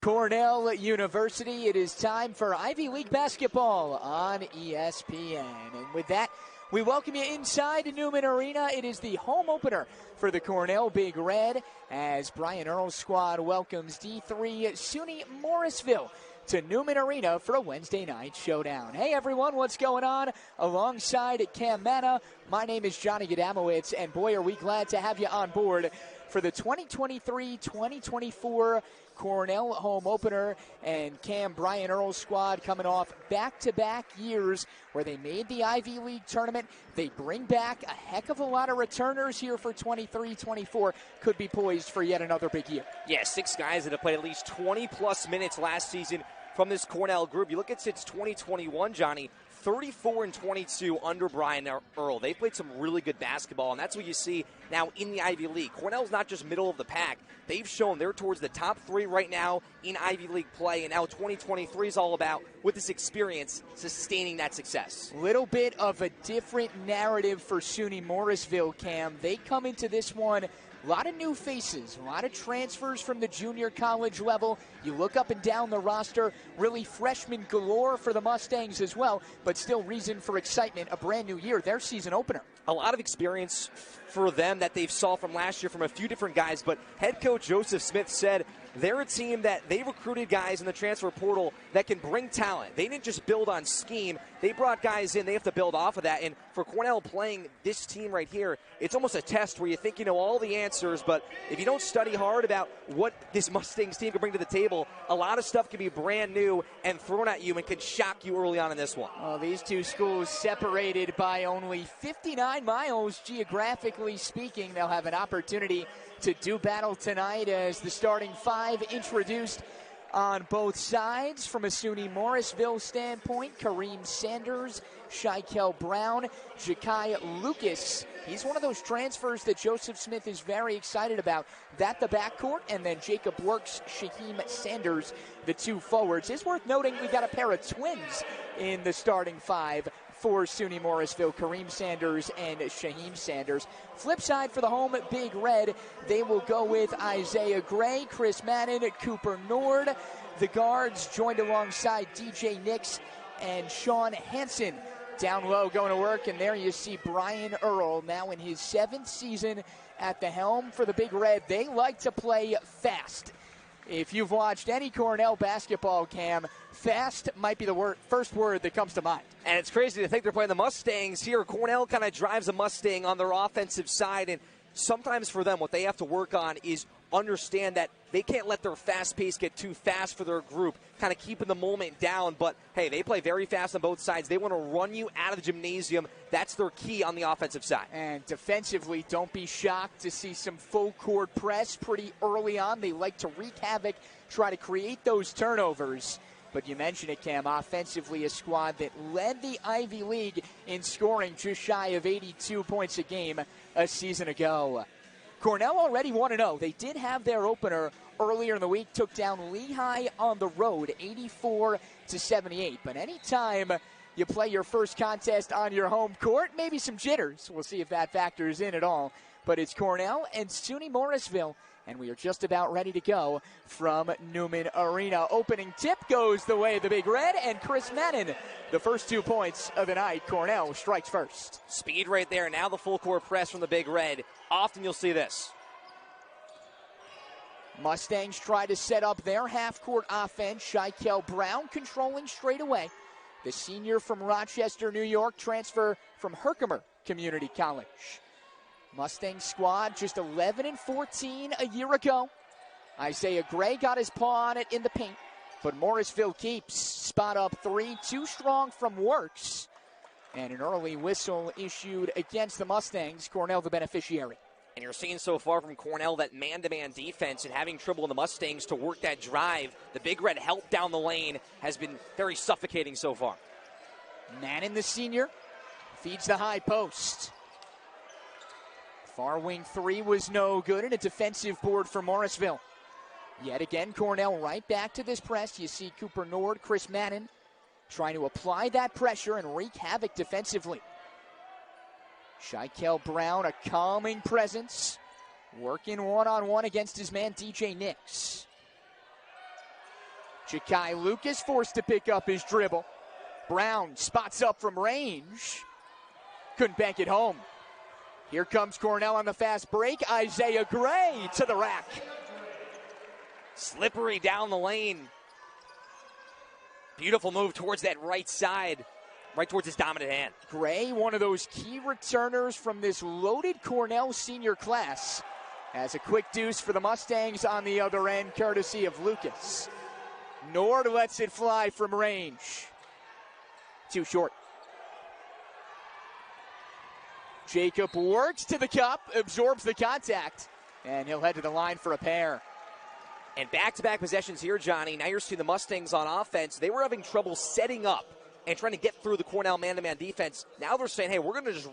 Cornell University. It is time for Ivy League basketball on ESPN. And with that, we welcome you inside Newman Arena. It is the home opener for the Cornell Big Red as Brian Earl's squad welcomes D3 SUNY Morrisville to Newman Arena for a Wednesday night showdown. Hey everyone, what's going on? Alongside Cam Manna, my name is Johnny Gadamowicz, and boy are we glad to have you on board for the 2023-2024 Cornell home opener. And Cam, Brian Earl's squad coming off back-to-back years where they made the Ivy League tournament. They bring back a heck of a lot of returners here for 23-24. Could be poised for yet another big year. Yeah, 6 guys that have played at least 20-plus minutes last season from this Cornell group. You look at since 2021, Johnny, 34-22 under Brian Earl. They played some really good basketball, and that's what you see now in the Ivy League. Cornell's not just middle of the pack. They've shown they're towards the top 3 right now in Ivy League play, and now 2023 is all about, with this experience, sustaining that success. Little bit of a different narrative for SUNY Morrisville, Cam. They come into this one, a lot of new faces, a lot of transfers from the junior college level. You look up and down the roster, really freshman galore for the Mustangs as well, but still reason for excitement, a brand new year, their season opener. A lot of experience for them that they've saw from last year from a few different guys, but head coach Joseph Smith said they're a team that they recruited guys in the transfer portal that can bring talent. They didn't just build on scheme. They brought guys in. They have to build off of that. And for Cornell playing this team right here, it's almost a test where you think you know all the answers, but if you don't study hard about what this Mustangs team can bring to the table, a lot of stuff can be brand new and thrown at you and can shock you early on in this one. Well, these two schools separated by only 59 miles geographically speaking. They'll have an opportunity to do battle tonight as the starting 5 introduced on both sides. From a SUNY Morrisville standpoint, Kareem Sanders, Shikel Brown, Jakai Lucas. He's one of those transfers that Joseph Smith is very excited about. That the backcourt, and then Jacob Works, Shaheem Sanders, the 2 forwards. It's worth noting we got a pair of twins in the starting 5 for SUNY Morrisville, Kareem Sanders and Shaheem Sanders. Flip side for the home Big Red, they will go with Isaiah Gray, Chris Madden, Cooper Nord. The guards joined alongside DJ Nix and Sean Hansen. Down low going to work, and there you see Brian Earl now in his 7th season at the helm for the Big Red. They like to play fast. If you've watched any Cornell basketball, Cam, fast might be the first word that comes to mind. And it's crazy to think they're playing the Mustangs here. Cornell kind of drives a Mustang on their offensive side, and sometimes for them what they have to work on is understand that they can't let their fast pace get too fast for their group, kind of keeping the moment down. But, hey, they play very fast on both sides. They want to run you out of the gymnasium. That's their key on the offensive side. And defensively, don't be shocked to see some full-court press pretty early on. They like to wreak havoc, try to create those turnovers. But you mentioned it, Cam, offensively a squad that led the Ivy League in scoring just shy of 82 points a game a season ago. Cornell already 1-0. They did have their opener earlier in the week, took down Lehigh on the road, 84-78. But anytime you play your first contest on your home court, maybe some jitters. We'll see if that factors in at all. But it's Cornell and SUNY Morrisville, and we are just about ready to go from Newman Arena. Opening tip goes the way of the Big Red, and Chris Madden, the first 2 points of the night. Cornell strikes first. Speed right there. Now the full court press from the Big Red. Often you'll see this. Mustangs try to set up their half-court offense. Shikel Brown controlling straight away. The senior from Rochester, New York, transfer from Herkimer Community College. Mustang squad just 11-14 a year ago. Isaiah Gray got his paw on it in the paint, but Morrisville keeps spot up 3, too strong from Works. And an early whistle issued against the Mustangs. Cornell the beneficiary. And you're seeing so far from Cornell that man-to-man defense and having trouble in the Mustangs to work that drive. The Big Red help down the lane has been very suffocating so far. Manning, the senior, feeds the high post. Far wing 3 was no good, and a defensive board for Morrisville. Yet again, Cornell right back to this press. You see Cooper Nord, Chris Madden trying to apply that pressure and wreak havoc defensively. Shikel Brown, a calming presence, working one-on-one against his man DJ Nix. Ja'Kai Lucas forced to pick up his dribble. Brown spots up from range. Couldn't bank it home. Here comes Cornell on the fast break. Isaiah Gray to the rack. Slippery down the lane. Beautiful move towards that right side, right towards his dominant hand. Gray, one of those key returners from this loaded Cornell senior class, has a quick deuce for the Mustangs on the other end, courtesy of Lucas. Nord lets it fly from range. Too short. Jacob works to the cup, absorbs the contact, and he'll head to the line for a pair. And back-to-back possessions here, Johnny. Now you're seeing the Mustangs on offense. They were having trouble setting up and trying to get through the Cornell man-to-man defense. Now they're saying, hey, we're going to just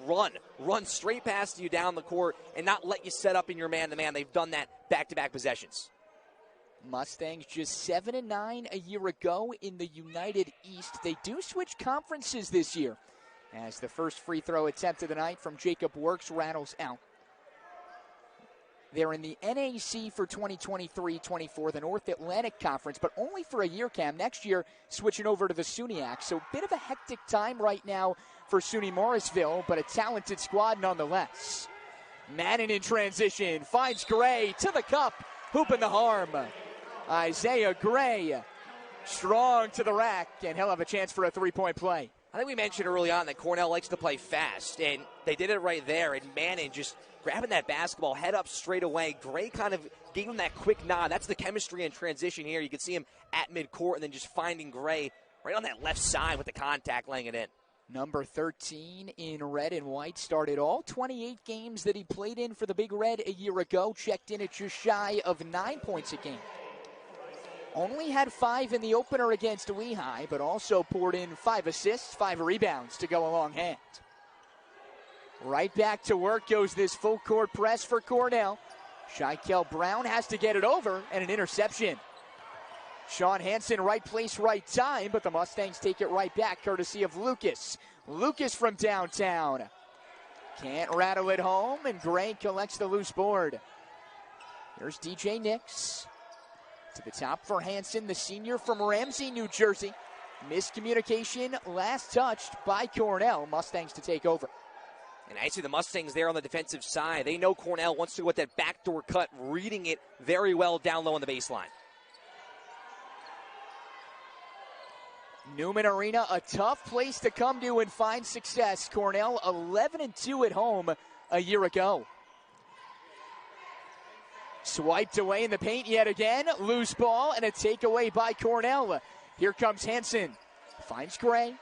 run straight past you down the court and not let you set up in your man-to-man. They've done that back-to-back possessions. Mustangs just 7-9 a year ago in the United East. They do switch conferences this year, as the first free throw attempt of the night from Jacob Works rattles out. They're in the NAC for 2023-24, the North Atlantic Conference, but only for a year, Cam. Next year, switching over to the SUNYAC. So a bit of a hectic time right now for SUNY Morrisville, but a talented squad nonetheless. Madden in transition, finds Gray to the cup, hooping the harm. Isaiah Gray, strong to the rack, and he'll have a chance for a three-point play. I think we mentioned early on that Cornell likes to play fast, and they did it right there. And Manning just grabbing that basketball, head up straight away. Gray kind of gave him that quick nod. That's the chemistry in transition here. You can see him at midcourt and then just finding Gray right on that left side with the contact, laying it in. Number 13 in red and white started all 28 games that he played in for the Big Red a year ago. Checked in at just shy of 9 points a game. Only had 5 in the opener against Lehigh, but also poured in 5 assists, 5 rebounds to go along hand. Right back to work goes this full court press for Cornell. Shikel Brown has to get it over, and an interception. Sean Hansen, right place, right time, but the Mustangs take it right back, courtesy of Lucas. Lucas from downtown. Can't rattle it home, and Gray collects the loose board. Here's DJ Nix. To the top for Hansen, the senior from Ramsey, New Jersey. Miscommunication, last touched by Cornell. Mustangs to take over. And I see the Mustangs there on the defensive side. They know Cornell wants to go with that backdoor cut, reading it very well down low on the baseline. Newman Arena, a tough place to come to and find success. Cornell 11-2 at home a year ago. Swiped away in the paint yet again. Loose ball and a takeaway by Cornell. Here comes Hansen. Finds Gray.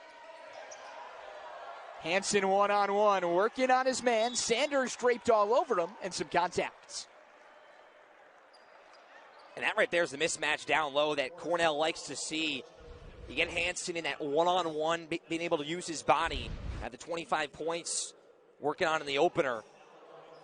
Hansen one-on-one, working on his man. Sanders draped all over him, and some contacts. And that right there is the mismatch down low that Cornell likes to see. You get Hansen in that one-on-one, being able to use his body at the 25 points, working on in the opener.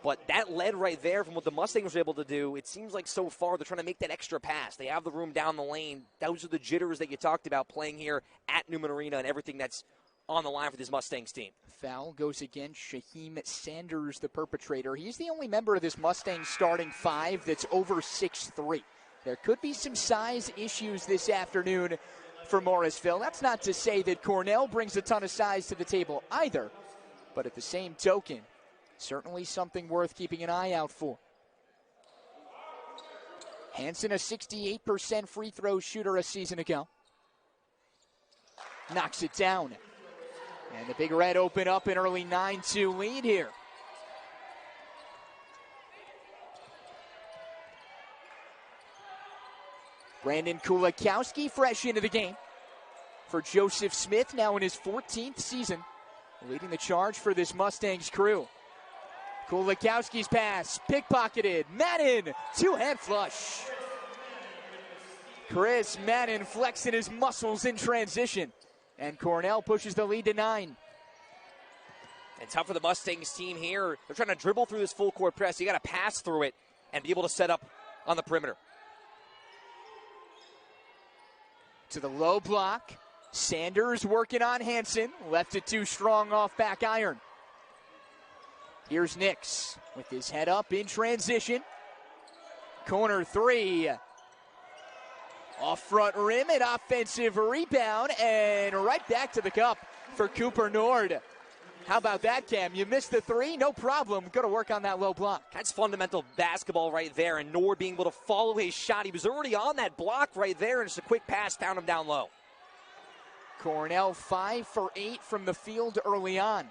But that led right there from what the Mustangs were able to do. It seems like so far they're trying to make that extra pass. They have the room down the lane. Those are the jitters that you talked about playing here at Newman Arena and everything that's on the line for this Mustangs team. Foul goes against Shaheem Sanders, the perpetrator. He's the only member of this Mustangs starting 5 that's over 6'3". There could be some size issues this afternoon for Morrisville. That's not to say that Cornell brings a ton of size to the table either, but at the same token, certainly something worth keeping an eye out for. Hansen, a 68% free throw shooter a season ago. Knocks it down. And the Big Red open up an early 9-2 lead here. Brandon Kulikowski fresh into the game for Joseph Smith, now in his 14th season, leading the charge for this Mustangs crew. Kulikowski's pass, pickpocketed, Madden, two-hand flush. Chris Madden flexing his muscles in transition, and Cornell pushes the lead to 9. And tough for the Mustangs team here. They're trying to dribble through this full court press. You got to pass through it and be able to set up on the perimeter. To the low block, Sanders working on Hansen, left it too strong off back iron. Here's Nix with his head up in transition. Corner 3. Off front rim, an offensive rebound, and right back to the cup for Cooper Nord. How about that, Cam? You missed the three? No problem. Got to work on that low block. That's fundamental basketball right there, and Nord being able to follow his shot. He was already on that block right there, and just a quick pass found him down low. Cornell 5 for 8 from the field early on.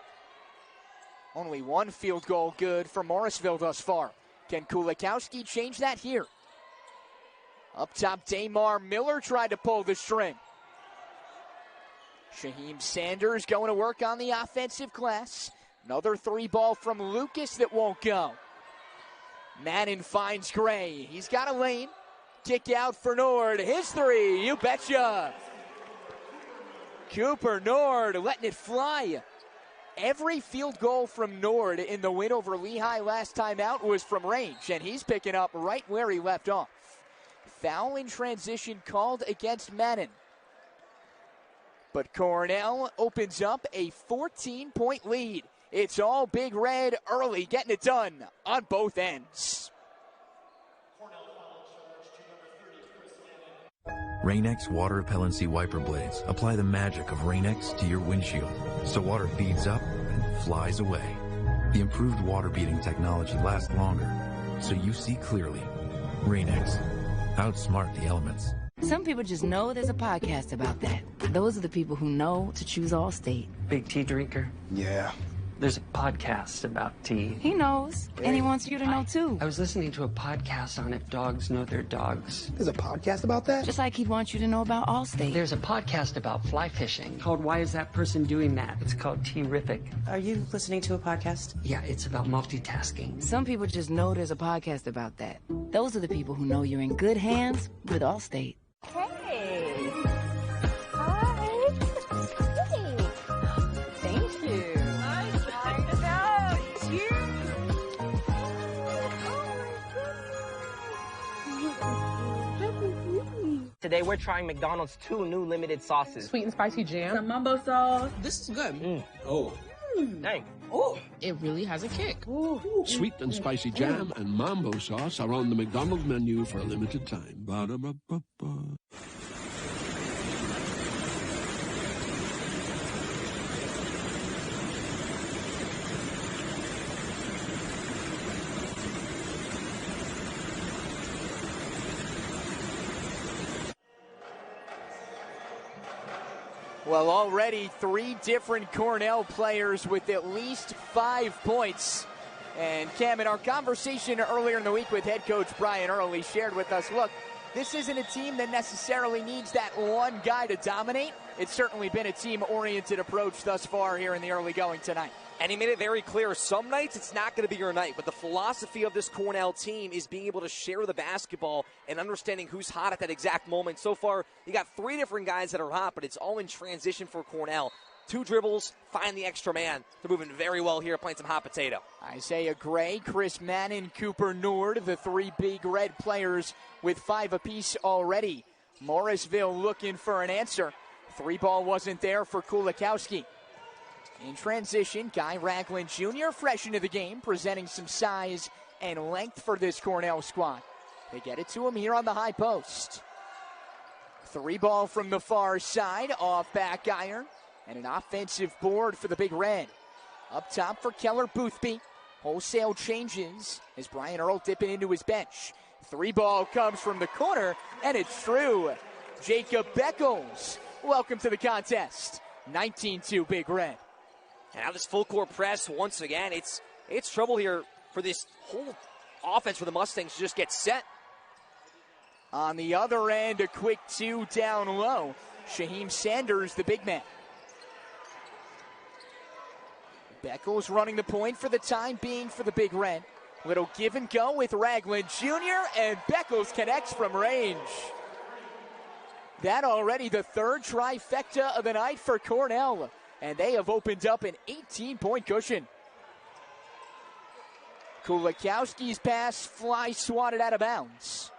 Only one field goal good for Morrisville thus far. Can Kulikowski change that here? Up top, Damar Miller tried to pull the string. Shaheem Sanders going to work on the offensive glass. Another three ball from Lucas that won't go. Madden finds Gray. He's got a lane. Kick out for Nord. His three, you betcha. Cooper Nord letting it fly. Every field goal from Nord in the win over Lehigh last time out was from range, and he's picking up right where he left off. Foul in transition called against Madden. But Cornell opens up a 14-point lead. It's all Big Red early, getting it done on both ends. Rain-X water repellency wiper blades apply the magic of Rain-X to your windshield, so water beads up and flies away. The improved water-beading technology lasts longer, so you see clearly. Rain-X. Outsmart the elements. Some people just know there's a podcast about that. Those are the people who know to choose Allstate. Big tea drinker? Yeah. There's a podcast about tea. He knows, and he wants you to know too. I was listening to a podcast on if dogs know their dogs. There's a podcast about that? Just like he'd want you to know about Allstate. There's a podcast about fly fishing called Why Is That Person Doing That? It's called Tea-rific. Are you listening to a podcast? Yeah, it's about multitasking. Some people just know there's a podcast about that. Those are the people who know you're in good hands with Allstate. Hey. Hi. Hey. Thank you. Nice. Today we're trying McDonald's 2 new limited sauces. Sweet and spicy jam. The mumbo sauce. This is good. Oh. Dang. Oh. It really has a kick. Ooh. Sweet and spicy jam and mambo sauce are on the McDonald's menu for a limited time. Ba-da-ba-ba-ba. Well, already 3 different Cornell players with at least 5 points. And Cam, in our conversation earlier in the week with head coach Brian Early, shared with us, look, this isn't a team that necessarily needs that one guy to dominate. It's certainly been a team-oriented approach thus far here in the early going tonight. And he made it very clear, some nights it's not going to be your night, but the philosophy of this Cornell team is being able to share the basketball and understanding who's hot at that exact moment. So far, you got 3 different guys that are hot, but it's all in transition for Cornell. 2 dribbles, find the extra man. They're moving very well here, playing some hot potato. Isaiah Gray, Chris Madden, Cooper Nord, the 3 Big Red players with 5 apiece already. Morrisville looking for an answer. 3 ball wasn't there for Kulikowski. In transition, Guy Ragland Jr., fresh into the game, presenting some size and length for this Cornell squad. They get it to him here on the high post. 3 ball from the far side, off back iron, and an offensive board for the Big Red. Up top for Keller Boothby. Wholesale changes as Brian Earl dipping into his bench. 3 ball comes from the corner, and it's true. Jacob Beckles, welcome to the contest. 19-2 Big Red. And now this full court press, once again, it's trouble here for this whole offense for the Mustangs to just get set. On the other end, a quick 2 down low. Shaheem Sanders, the big man. Beckles running the point for the time being for the Big Red. Little give and go with Ragland Jr., and Beckles connects from range. That already the 3rd trifecta of the night for Cornell. And they have opened up an 18-point cushion. Kulikowski's pass fly swatted out of bounds.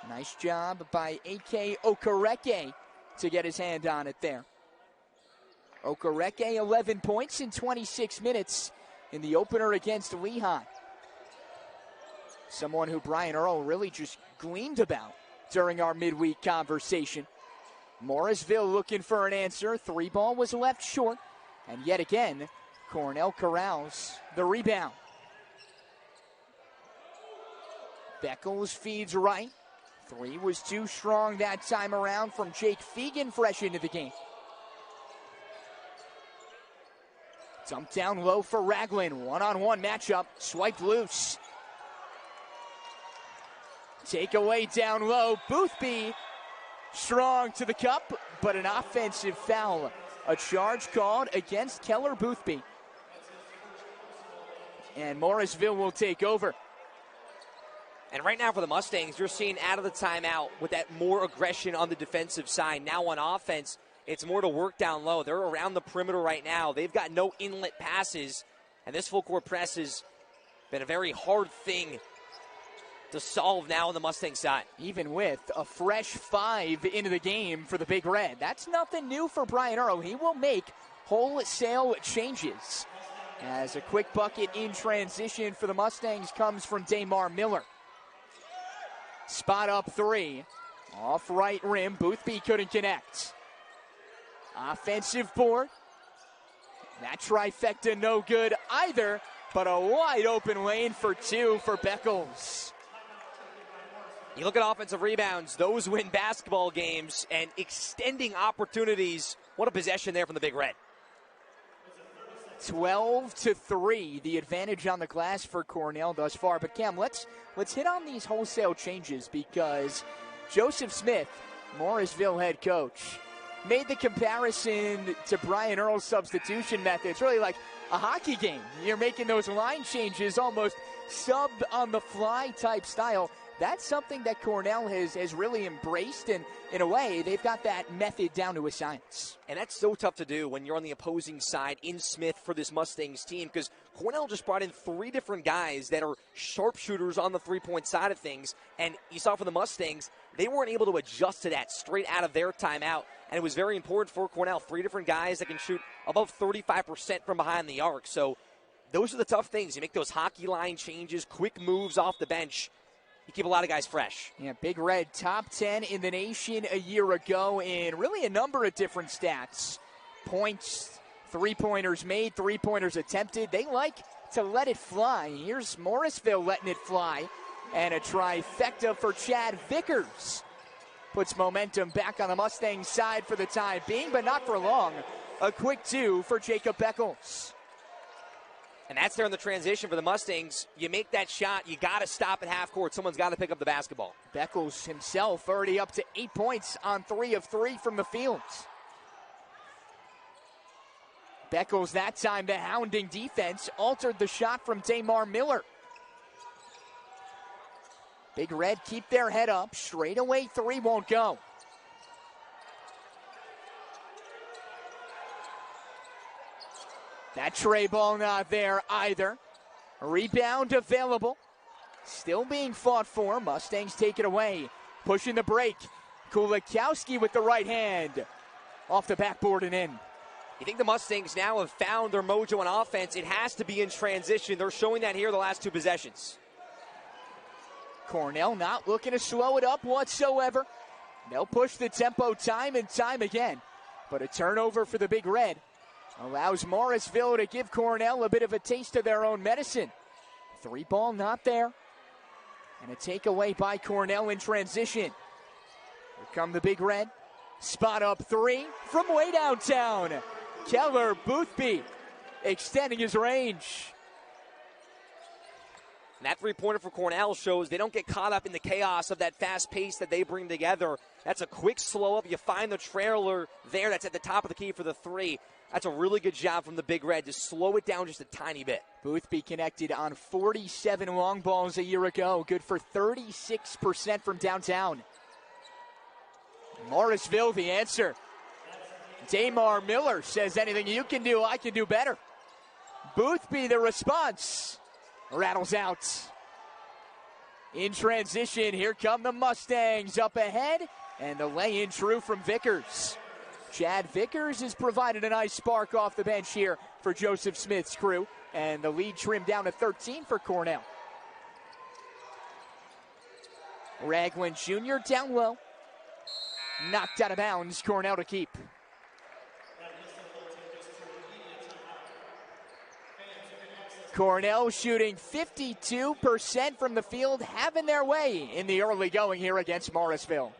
Nice job by A.K. Okereke to get his hand on it there. Okereke, 11 points in 26 minutes in the opener against Lehigh. Someone who Brian Earl really just gleamed about during our midweek conversation. Morrisville looking for an answer. 3 ball was left short. And yet again, Cornell corrals the rebound. Beckles feeds right. 3 was too strong that time around from Jake Fegan, fresh into the game. Dump down low for Ragland. One-on-one matchup. Swiped loose. Takeaway down low. Boothby strong to the cup, but an offensive foul. A charge called against Keller Boothby. And Morrisville will take over. And right now for the Mustangs, you're seeing out of the timeout with that more aggression on the defensive side. Now on offense, it's more to work down low. They're around the perimeter right now. They've got no inlet passes, and this full court press has been a very hard thing to solve now on the Mustang side. Even with a fresh 5 into the game for the Big Red. That's nothing new for Brian Earl. He will make wholesale changes. As a quick bucket in transition for the Mustangs comes from Damar Miller. Spot up 3. Off right rim. Boothby couldn't connect. Offensive board. That trifecta no good either, but a wide open lane for 2 for Beckles. You look at offensive rebounds, those win basketball games, and extending opportunities. What a possession there from the Big Red. 12-3, the advantage on the glass for Cornell thus far. But Cam, let's hit on these wholesale changes, because Joseph Smith, Morrisville head coach, made the comparison to Brian Earl's substitution method. It's really like a hockey game. You're making those line changes, almost sub on the fly type style. That's something that Cornell has really embraced, and in a way, they've got that method down to a science. And that's so tough to do when you're on the opposing side in Smith for this Mustangs team, because Cornell just brought in 3 different guys that are sharpshooters on the three-point side of things, and you saw for the Mustangs, they weren't able to adjust to that straight out of their timeout, and it was very important for Cornell. 3 different guys that can shoot above 35% from behind the arc, so those are the tough things. You make those hockey line changes, quick moves off the bench. You keep a lot of guys fresh. Yeah, Big Red, top 10 in the nation a year ago in really a number of different stats. Points, three-pointers made, three-pointers attempted. They like to let it fly. Here's Morrisville letting it fly. And a trifecta for Chad Vickers. Puts momentum back on the Mustangs side for the time being, but not for long. A quick 2 for Jacob Beckles. And that's there in the transition for the Mustangs. You make that shot, you got to stop at half court. Someone's got to pick up the basketball. Beckles himself already up to 8 points on 3 of 3 from the field. Beckles that time, the hounding defense, altered the shot from Damar Miller. Big Red keep their head up. Straightaway 3 won't go. That tray ball not there either. Rebound available. Still being fought for. Mustangs take it away. Pushing the break. Kulikowski with the right hand. Off the backboard and in. You think the Mustangs now have found their mojo on offense? It has to be in transition. They're showing that here the last 2 possessions. Cornell not looking to slow it up whatsoever. They'll push the tempo time and time again. But a turnover for the Big Red allows Morrisville to give Cornell a bit of a taste of their own medicine. 3 ball not there. And a takeaway by Cornell in transition. Here come the Big Red. Spot up 3 from way downtown. Keller Boothby extending his range. And that 3-pointer for Cornell shows they don't get caught up in the chaos of that fast pace that they bring together. That's a quick slow up. You find the trailer there that's at the top of the key for the 3. That's a really good job from the Big Red to slow it down just a tiny bit. Boothby connected on 47 long balls a year ago. Good for 36% from downtown. Morrisville the answer. Damar Miller says anything you can do, I can do better. Boothby the response. Rattles out. In transition, here come the Mustangs up ahead. And the lay-in true from Vickers. Chad Vickers has provided a nice spark off the bench here for Joseph Smith's crew. And the lead trimmed down to 13 for Cornell. Ragland Jr. down low. Knocked out of bounds. Cornell to keep. Cornell shooting 52% from the field, having their way in the early going here against Morrisville.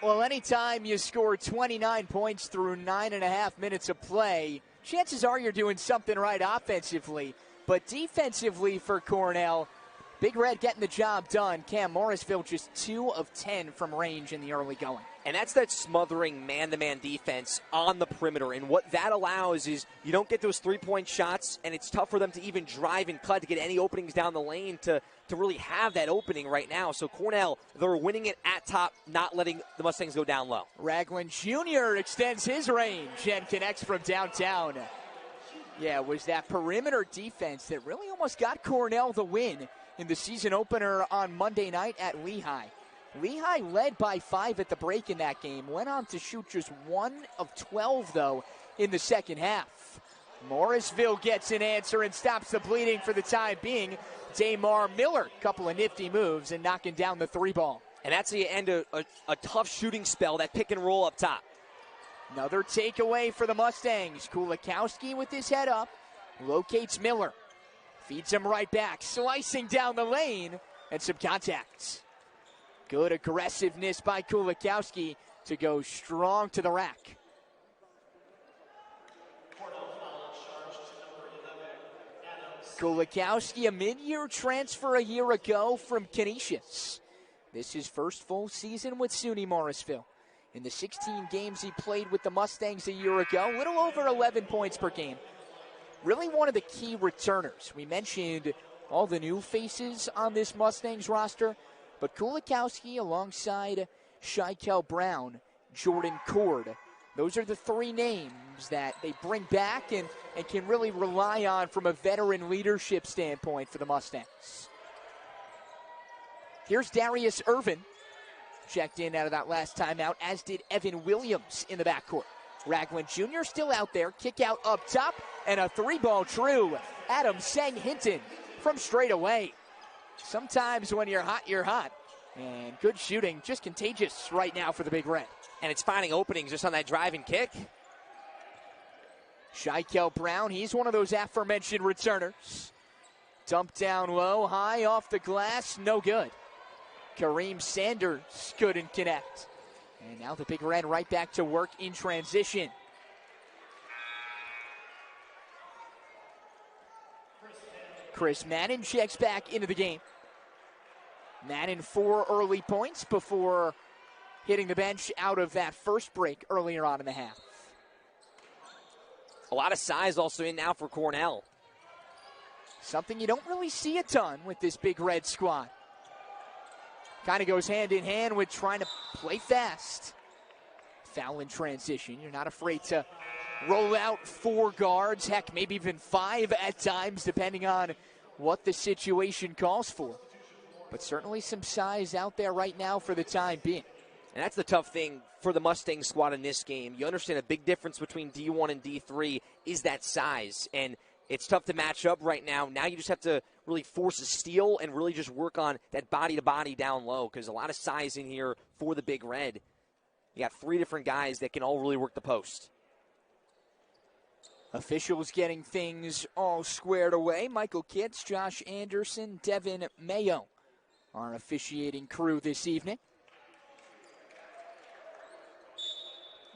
Well, anytime you score 29 points through 9.5 minutes of play, chances are you're doing something right offensively. But defensively for Cornell, Big Red getting the job done. Cam Morrisville just 2 of 10 from range in the early going. And that's that smothering man-to-man defense on the perimeter. And what that allows is you don't get those three-point shots, and it's tough for them to even drive and cut to get any openings down the lane to really have that opening right now. So Cornell, they're winning it at top, not letting the Mustangs go down low. Ragland Jr. extends his range and connects from downtown. Yeah, it was that perimeter defense that really almost got Cornell the win in the season opener on Monday night at Lehigh. Lehigh led by 5 at the break in that game. Went on to shoot just 1 of 12, though, in the second half. Morrisville gets an answer and stops the bleeding for the time being. Damar Miller, couple of nifty moves and knocking down the 3 ball. And that's the end of a tough shooting spell, that pick and roll up top. Another takeaway for the Mustangs. Kulikowski with his head up, locates Miller. Feeds him right back, slicing down the lane, and some contacts. Good aggressiveness by Kulikowski to go strong to the rack. Kulikowski, a mid-year transfer a year ago from Canisius. This is his first full season with SUNY Morrisville. In the 16 games he played with the Mustangs a year ago, a little over 11 points per game. Really one of the key returners. We mentioned all the new faces on this Mustangs roster, but Kulikowski alongside Shikel Brown, Jordan Cord, those are the 3 names that they bring back and can really rely on from a veteran leadership standpoint for the Mustangs. Here's Darius Irvin, checked in out of that last timeout, as did Evan Williams in the backcourt. Ragland Jr. still out there, kick out up top, and a 3-ball true. Adam Tsang Hinton from straight away. Sometimes when you're hot, you're hot. And good shooting, just contagious right now for the Big Red. And it's finding openings just on that drive and kick. Shikel Brown, he's one of those aforementioned returners. Dumped down low, high off the glass, no good. Kareem Sanders couldn't connect. And now the Big Red right back to work in transition. Chris Madden checks back into the game. Madden 4 early points before hitting the bench out of that first break earlier on in the half. A lot of size also in now for Cornell. Something you don't really see a ton with this Big Red squad. Kind of goes hand in hand with trying to play fast. Foul in transition. You're not afraid to roll out 4 guards, heck, maybe even 5 at times, depending on what the situation calls for. But certainly some size out there right now for the time being. And that's the tough thing for the Mustang squad in this game. You understand a big difference between D1 and D3 is that size. And it's tough to match up right now. Now you just have to really force a steal and really just work on that body-to-body down low, because a lot of size in here for the Big Red. You got 3 different guys that can all really work the post. Officials getting things all squared away. Michael Kitts, Josh Anderson, Devin Mayo, our officiating crew this evening.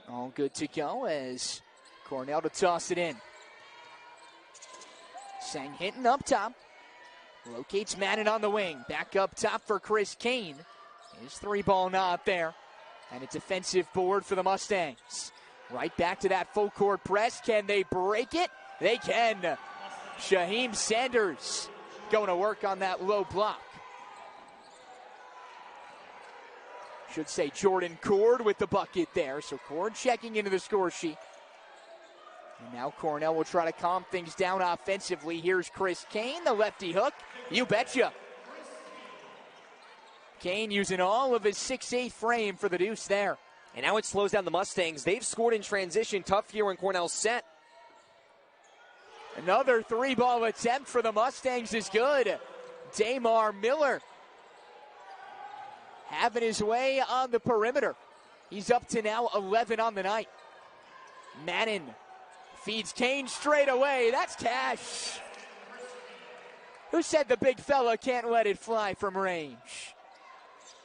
All good to go as Cornell to toss it in. Tsang Hinton up top. Locates Madden on the wing. Back up top for Chris Kane. His 3-ball not there. And a defensive board for the Mustangs. Right back to that full court press. Can they break it? They can. Shaheem Sanders going to work on that low block. Should say Jordan Cord with the bucket there. So Cord checking into the score sheet. And now Cornell will try to calm things down offensively. Here's Chris Kane, the lefty hook. You betcha. Kane using all of his 6'8" frame for the deuce there. And now it slows down the Mustangs. They've scored in transition. Tough here in Cornell's set. Another 3-ball attempt for the Mustangs is good. Damar Miller having his way on the perimeter. He's up to now 11 on the night. Madden feeds Kane straight away. That's cash. Who said the big fella can't let it fly from range?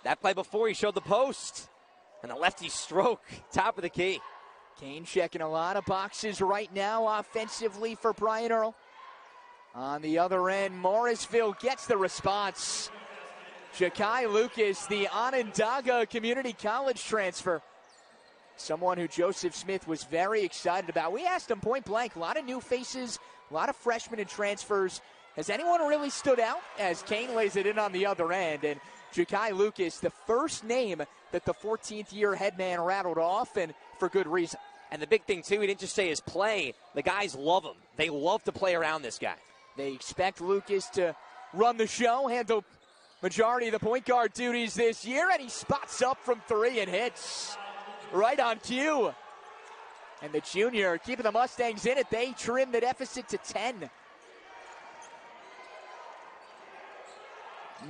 That play before, he showed the post. And the lefty stroke, top of the key. Kane checking a lot of boxes right now offensively for Brian Earl. On the other end, Morrisville gets the response. Jakai Lucas, the Onondaga Community College transfer. Someone who Joseph Smith was very excited about. We asked him point blank, a lot of new faces, a lot of freshmen and transfers. Has anyone really stood out? As Kane lays it in on the other end. And Jakai Lucas, the first name that the 14th-year headman rattled off, and for good reason. And the big thing, too, he didn't just say his play. The guys love him. They love to play around this guy. They expect Lucas to run the show, handle majority of the point guard duties this year, and he spots up from 3 and hits right on cue. And the junior keeping the Mustangs in it. They trim the deficit to 10.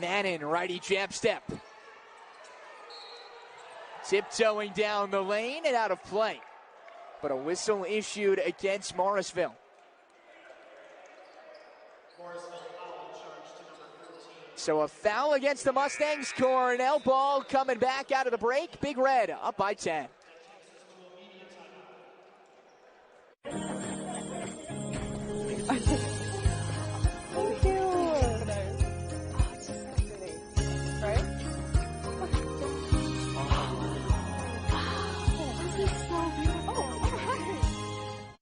Mannon, righty jab step. Tiptoeing down the lane and out of play. But a whistle issued against Morrisville. So a foul against the Mustangs. Cornell ball coming back out of the break. Big Red up by 10.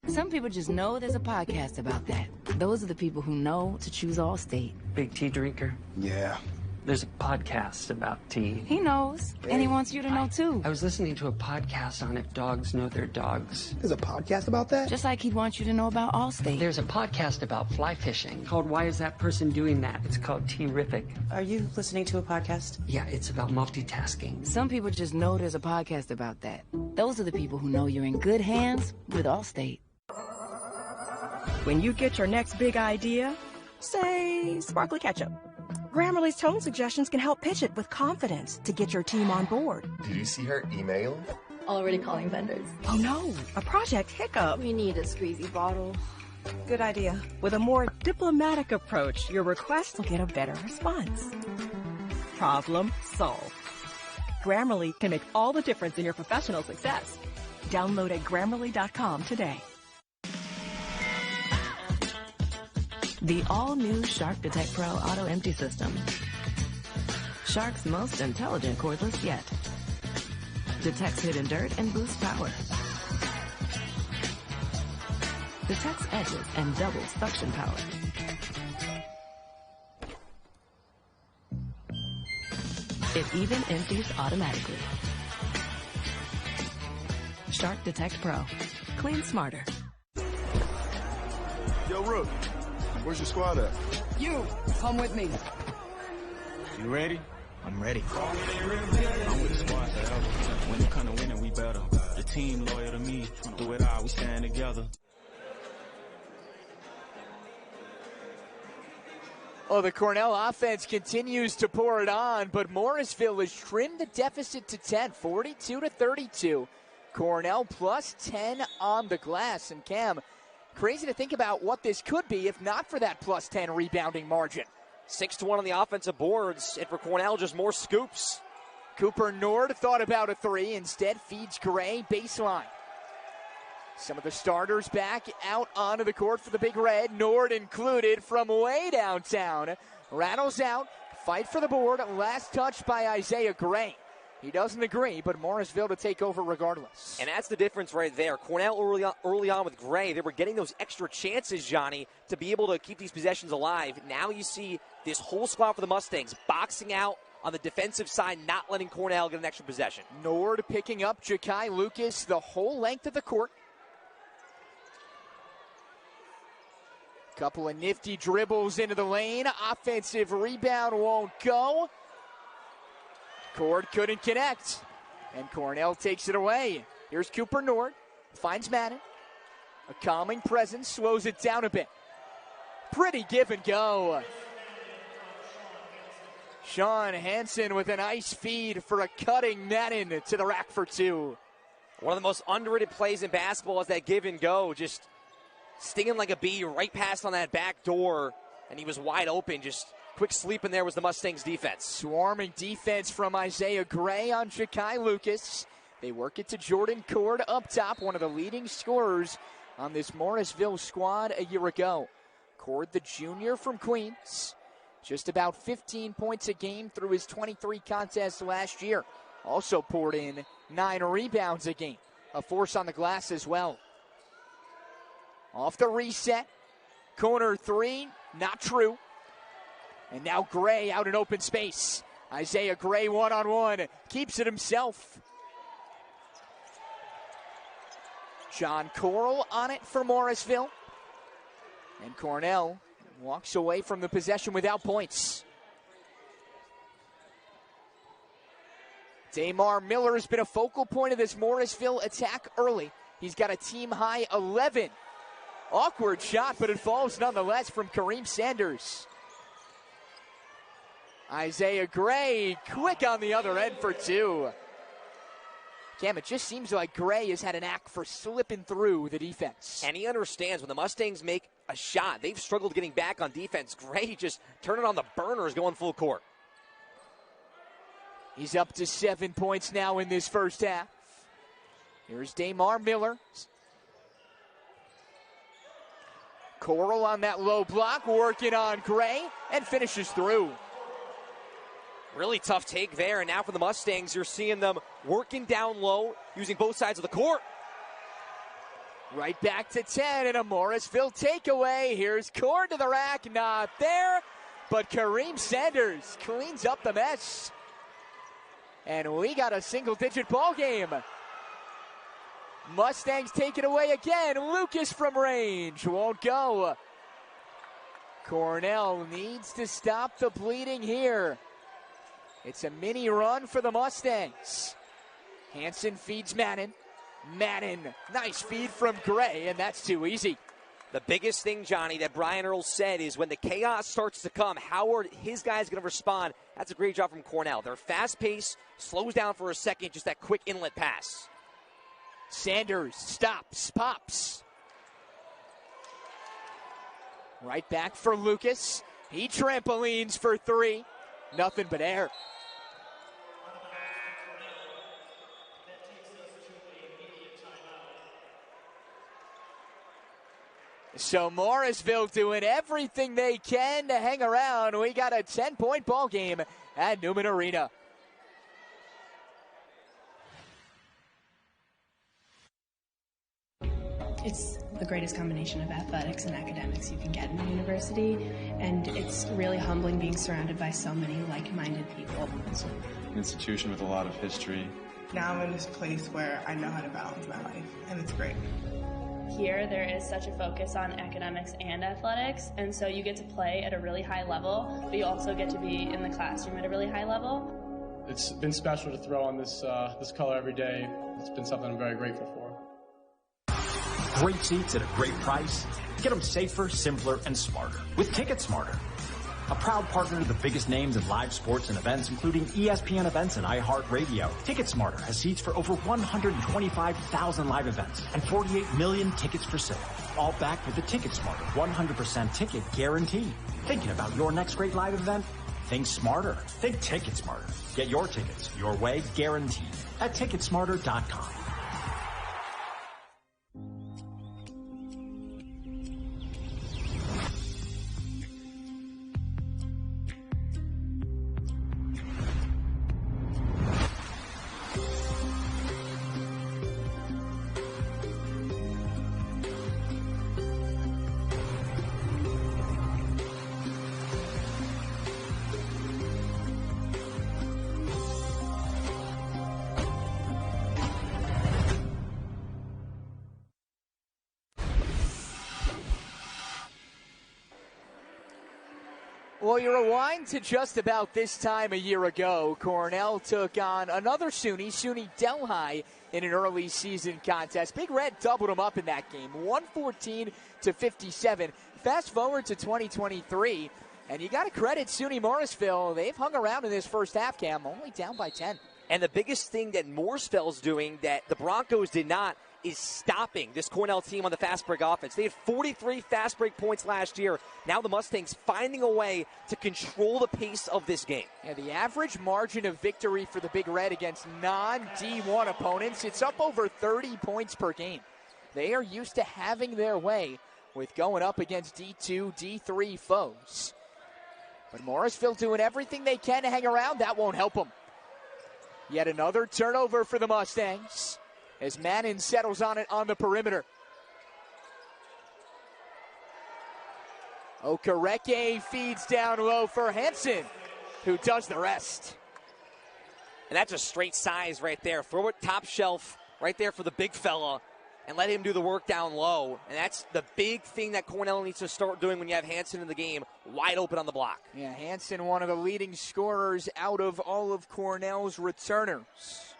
Some people just know there's a podcast about that. Those are the people who know to choose Allstate. Big tea drinker? Yeah. There's a podcast about tea. He knows, and he wants you to know too. I was listening to a podcast on if dogs know their dogs. There's a podcast about that? Just like he'd want you to know about Allstate. There's a podcast about fly fishing called Why Is That Person Doing That? It's called Terrific. Are you listening to a podcast? Yeah, it's about multitasking. Some people just know there's a podcast about that. Those are the people who know you're in good hands with Allstate. When you get your next big idea, say sparkly ketchup, Grammarly's tone suggestions can help pitch it with confidence to get your team on board. Did you see her email? Already calling vendors. Oh no, a project hiccup. We need a squeezy bottle. Good idea. With a more diplomatic approach, your request will get a better response. Problem solved. Grammarly can make all the difference in your professional success. Download at Grammarly.com today. The all-new Shark Detect Pro Auto Empty System. Shark's most intelligent cordless yet. Detects hidden dirt and boosts power. Detects edges and doubles suction power. It even empties automatically. Shark Detect Pro. Clean smarter. Yo, Rook. Where's your squad at? You, come with me. You ready? I'm ready. I'm with the squad forever. When you come to winning, we better. The team loyal to me. Do it all, we stand together. Oh, the Cornell offense continues to pour it on, but Morrisville has trimmed the deficit to 10, 42-32. Cornell plus 10 on the glass. And Cam, crazy to think about what this could be if not for that plus 10 rebounding margin. 6-1 on the offensive boards, and for Cornell, just more scoops. Cooper Nord thought about a 3, instead feeds Gray baseline. Some of the starters back out onto the court for the Big Red, Nord included from way downtown. Rattles out, fight for the board, last touch by Isaiah Gray. He doesn't agree, but Morrisville to take over regardless. And that's the difference right there. Cornell early on with Gray, they were getting those extra chances, Johnny, to be able to keep these possessions alive. Now you see this whole squad for the Mustangs boxing out on the defensive side, not letting Cornell get an extra possession. Nord picking up Jakai Lucas the whole length of the court. Couple of nifty dribbles into the lane. Offensive rebound won't go. Cord couldn't connect. And Cornell takes it away. Here's Cooper Nord. Finds Madden. A calming presence, slows it down a bit. Pretty give and go. Sean Hansen with a nice feed for a cutting Madden to the rack for two. One of the most underrated plays in basketball is that give and go. Just stinging like a bee right past on that back door. And he was wide open. Just quick sleep in there was the Mustangs defense. Swarming defense from Isaiah Gray on Ja'Kai Lucas. They work it to Jordan Cord up top, one of the leading scorers on this Morrisville squad a year ago. Cord, the junior from Queens, just about 15 points a game through his 23 contests last year. Also poured in 9 rebounds a game, a force on the glass as well. Off the reset, corner three, not true. And now Gray out in open space. Isaiah Gray one-on-one, keeps it himself. John Coral on it for Morrisville. And Cornell walks away from the possession without points. Damar Miller has been a focal point of this Morrisville attack early. He's got a team-high 11. Awkward shot, but it falls nonetheless from Kareem Sanders. Isaiah Gray, quick on the other end for two. Cam, it just seems like Gray has had an knack for slipping through the defense. And he understands when the Mustangs make a shot, they've struggled getting back on defense. Gray just turning on the burners, going full court. He's up to 7 points now in this first half. Here's Damar Miller. Coral on that low block, working on Gray, and finishes through. Really tough take there, and now for the Mustangs, you're seeing them working down low, using both sides of the court. Right back to 10, and a Morrisville takeaway. Here's Cord to the rack, not there, but Kareem Sanders cleans up the mess. And we got a single-digit ball game. Mustangs take it away again. Lucas from range won't go. Cornell needs to stop the bleeding here. It's a mini run for the Mustangs. Hansen feeds Madden. Madden, nice feed from Gray, and that's too easy. The biggest thing, Johnny, that Brian Earl said is when the chaos starts to come, how are his guys going to respond? That's a great job from Cornell. Their fast pace slows down for a second, just that quick inlet pass. Sanders stops, pops. Right back for Lucas. He trampolines for three. Nothing but air. So Morrisville doing everything they can to hang around. We got a 10-point ball game at Newman Arena. It's the greatest combination of athletics and academics you can get in a university, and it's really humbling being surrounded by so many like-minded people. It's an institution with a lot of history. Now I'm in this place where I know how to balance my life, and it's great. Here, there is such a focus on academics and athletics, and so you get to play at a really high level, but you also get to be in the classroom at a really high level. It's been special to throw on this color every day. It's been something I'm very grateful for. Great seats at a great price. Get them safer, simpler, and smarter with Ticket Smarter. A proud partner to the biggest names in live sports and events, including ESPN events and iHeartRadio. TicketSmarter has seats for over 125,000 live events and 48 million tickets for sale. All backed with the TicketSmarter 100% ticket guarantee. Thinking about your next great live event? Think smarter. Think TicketSmarter. Get your tickets your way, guaranteed, at TicketSmarter.com. Well, you rewind to just about this time a year ago. Cornell took on another SUNY Delhi, in an early season contest. Big Red doubled them up in that game, 114-57. Fast forward to 2023, and you got to credit SUNY Morrisville. They've hung around in this first half, Cam, only down by 10. And the biggest thing that Morrisville's doing that the Broncos did not is stopping this Cornell team on the fast break offense. They had 43 fast break points last year. Now the Mustangs finding a way to control the pace of this game. Yeah, the average margin of victory for the Big Red against non-D1 opponents, it's up over 30 points per game. They are used to having their way with going up against D2, D3 foes. But Morrisville doing everything they can to hang around. That won't help them. Yet another turnover for the Mustangs as Manning settles on it on the perimeter. Okereke feeds down low for Hinton, who does the rest. And that's a straight size right there. Throw it top shelf right there for the big fella and let him do the work down low. And that's the big thing that Cornell needs to start doing when you have Hinton in the game, wide open on the block. Yeah, Hinton, one of the leading scorers out of all of Cornell's returners.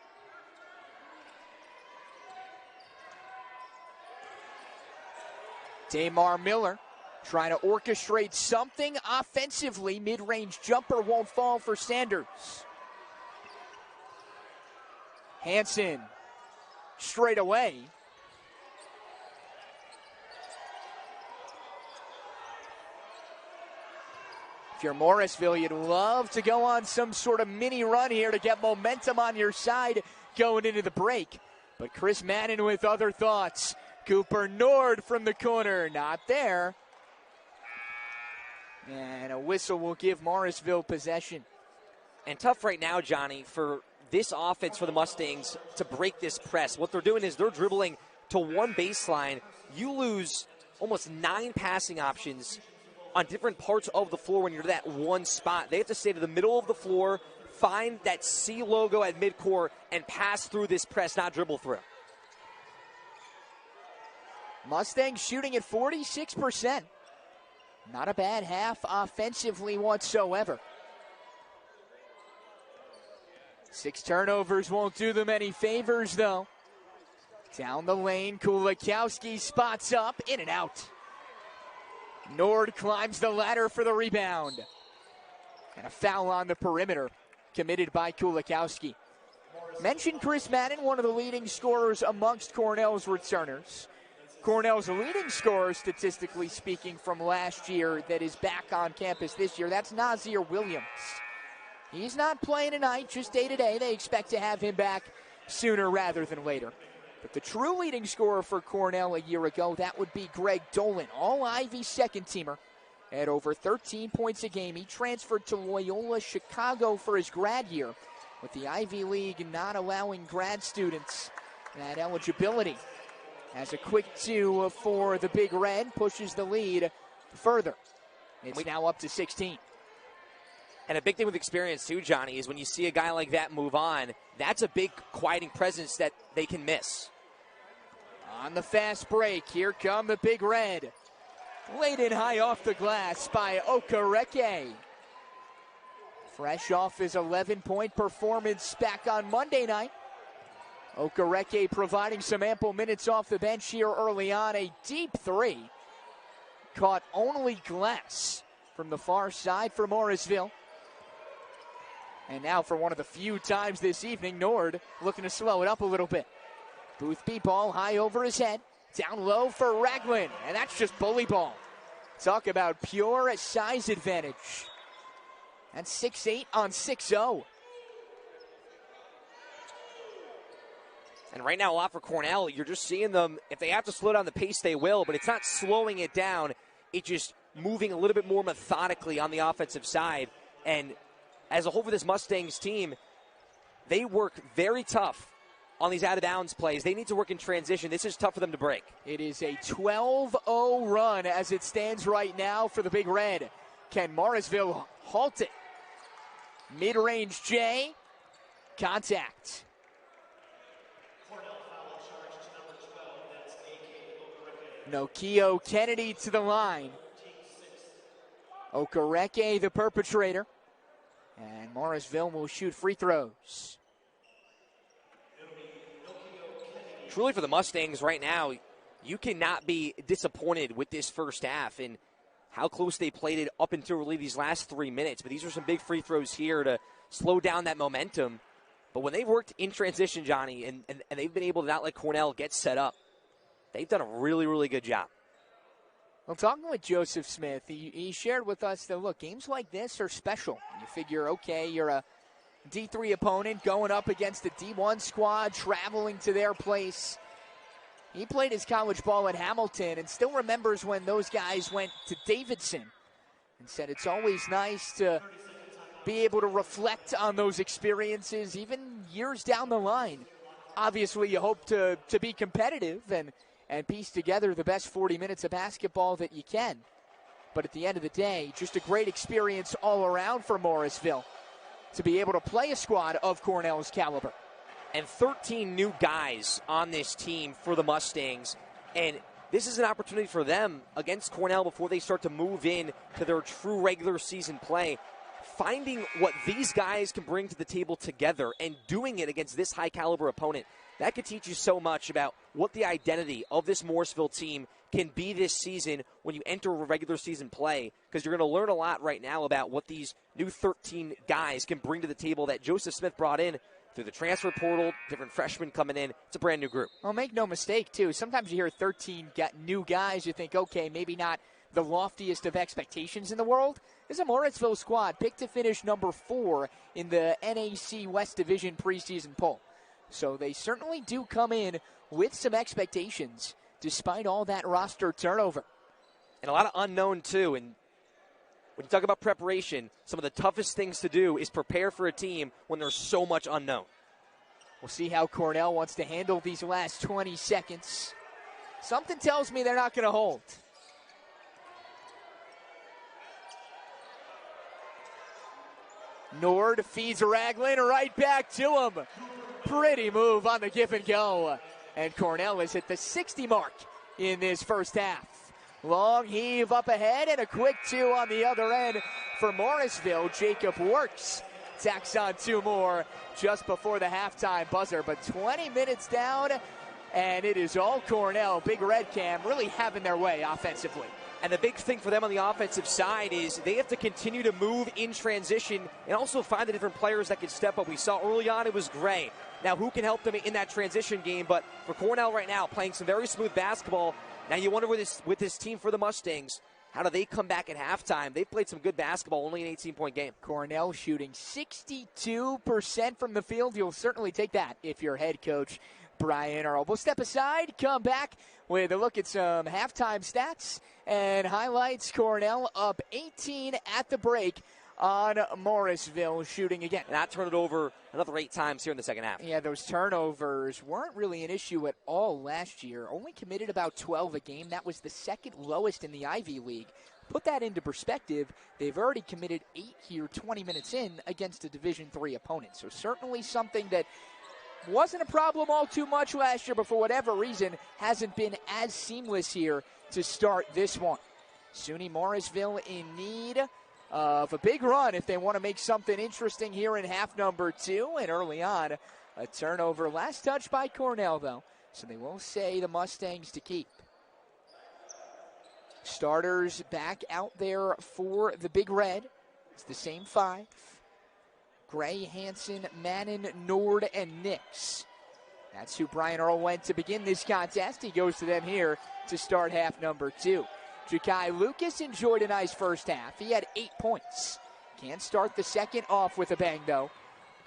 Damar Miller trying to orchestrate something offensively. Mid-range jumper won't fall for Sanders. Hinton straight away. If you're Morrisville, you'd love to go on some sort of mini run here to get momentum on your side going into the break. But Chris Manning with other thoughts. Cooper Nord from the corner, not there. And a whistle will give Morrisville possession. And tough right now, Johnny, for this offense for the Mustangs to break this press. What they're doing is they're dribbling to one baseline. You lose almost 9 passing options on different parts of the floor when you're to that one spot. They have to stay to the middle of the floor, find that C logo at midcourt, and pass through this press, not dribble through. Mustangs shooting at 46%. Not a bad half offensively whatsoever. 6 turnovers won't do them any favors, though. Down the lane, Kulikowski spots up, in and out. Nord climbs the ladder for the rebound. And a foul on the perimeter committed by Kulikowski. Mentioned Chris Madden, one of the leading scorers amongst Cornell's returners. Cornell's leading scorer, statistically speaking, from last year that is back on campus this year, that's Nazir Williams. He's not playing tonight, just day-to-day. They expect to have him back sooner rather than later. But the true leading scorer for Cornell a year ago, that would be Greg Dolan, all-Ivy second-teamer at over 13 points a game. He transferred to Loyola Chicago for his grad year, with the Ivy League not allowing grad students that eligibility. Has a quick 2 for the Big Red, pushes the lead further. It's now up to 16. And a big thing with experience, too, Johnny, is when you see a guy like that move on, that's a big quieting presence that they can miss. On the fast break, here come the Big Red. Laid in high off the glass by Okereke. Fresh off his 11-point performance back on Monday night. Okereke providing some ample minutes off the bench here early on. A deep 3. Caught only glass from the far side for Morrisville. And now for one of the few times this evening, Nord looking to slow it up a little bit. Boothby ball high over his head. Down low for Ragland. And that's just bully ball. Talk about pure size advantage. That's 6'8" on 6'0". And right now, a lot for Cornell, you're just seeing them, if they have to slow down the pace, they will, but it's not slowing it down. It's just moving a little bit more methodically on the offensive side. And as a whole for this Mustangs team, they work very tough on these out-of-bounds plays. They need to work in transition. This is tough for them to break. It is a 12-0 run as it stands right now for the Big Red. Can Morrisville halt it? Mid-range J, contact. Nokio Kennedy to the line. Okereke, the perpetrator. And Morrisville will shoot free throws. Truly for the Mustangs right now, you cannot be disappointed with this first half and how close they played it up until really these last 3 minutes. But these are some big free throws here to slow down that momentum. But when they've worked in transition, Johnny, and they've been able to not let Cornell get set up, they've done a really, really good job. Well, talking with Joseph Smith, he shared with us that, look, games like this are special. You figure, okay, you're a D3 opponent going up against a D1 squad, traveling to their place. He played his college ball at Hamilton and still remembers when those guys went to Davidson and said it's always nice to be able to reflect on those experiences even years down the line. Obviously, you hope to be competitive and piece together the best 40 minutes of basketball that you can. But at the end of the day, just a great experience all around for Morrisville to be able to play a squad of Cornell's caliber. And 13 new guys on this team for the Mustangs. And this is an opportunity for them against Cornell before they start to move in to their true regular season play. Finding what these guys can bring to the table together and doing it against this high caliber opponent, that could teach you so much about what the identity of this Morrisville team can be this season when you enter regular season play, because you're going to learn a lot right now about what these new 13 guys can bring to the table that Joseph Smith brought in through the transfer portal, different freshmen coming in. It's a brand new group. Well, make no mistake, too. Sometimes you hear 13 new guys, you think, okay, maybe not the loftiest of expectations in the world. This is a Morrisville squad picked to finish number 4 in the NAC West Division preseason poll. So they certainly do come in with some expectations, despite all that roster turnover. And a lot of unknown, too. And when you talk about preparation, some of the toughest things to do is prepare for a team when there's so much unknown. We'll see how Cornell wants to handle these last 20 seconds. Something tells me they're not going to hold. Nord feeds Ragland right back to him. Pretty move on the give and go. And Cornell is at the 60 mark in this first half. Long heave up ahead and a quick 2 on the other end for Morrisville. Jacob Works tacks on 2 more just before the halftime buzzer. But 20 minutes down, and it is all Cornell. Big Red Cam really having their way offensively. And the big thing for them on the offensive side is they have to continue to move in transition and also find the different players that can step up. We saw early on it was Gray. Now who can help them in that transition game? But for Cornell right now, playing some very smooth basketball. Now you wonder with this team for the Mustangs, how do they come back at halftime? They've played some good basketball, only an 18-point game. Cornell shooting 62% from the field. You'll certainly take that if you're head coach Brian Earl. We'll step aside, come back with a look at some halftime stats and highlights. Cornell up 18 at the break on Morrisville, shooting again. Not turn it over another 8 times here in the second half. Yeah, those turnovers weren't really an issue at all last year. Only committed about 12 a game. That was the second lowest in the Ivy League. Put that into perspective, they've already committed 8 here 20 minutes in against a Division III opponent. So certainly something that wasn't a problem all too much last year, but for whatever reason hasn't been as seamless here to start this one. SUNY Morrisville in need of a big run if they want to make something interesting here in half number 2. And early on, a turnover. Last touch by Cornell, though. So they will say the Mustangs to keep. Starters back out there for the Big Red. It's the same 5. Gray, Hansen, Mannon, Nord, and Nix. That's who Brian Earl went to begin this contest. He goes to them here to start half number 2. Jakai Lucas enjoyed a nice first half. He had 8 points. Can't start the second off with a bang, though.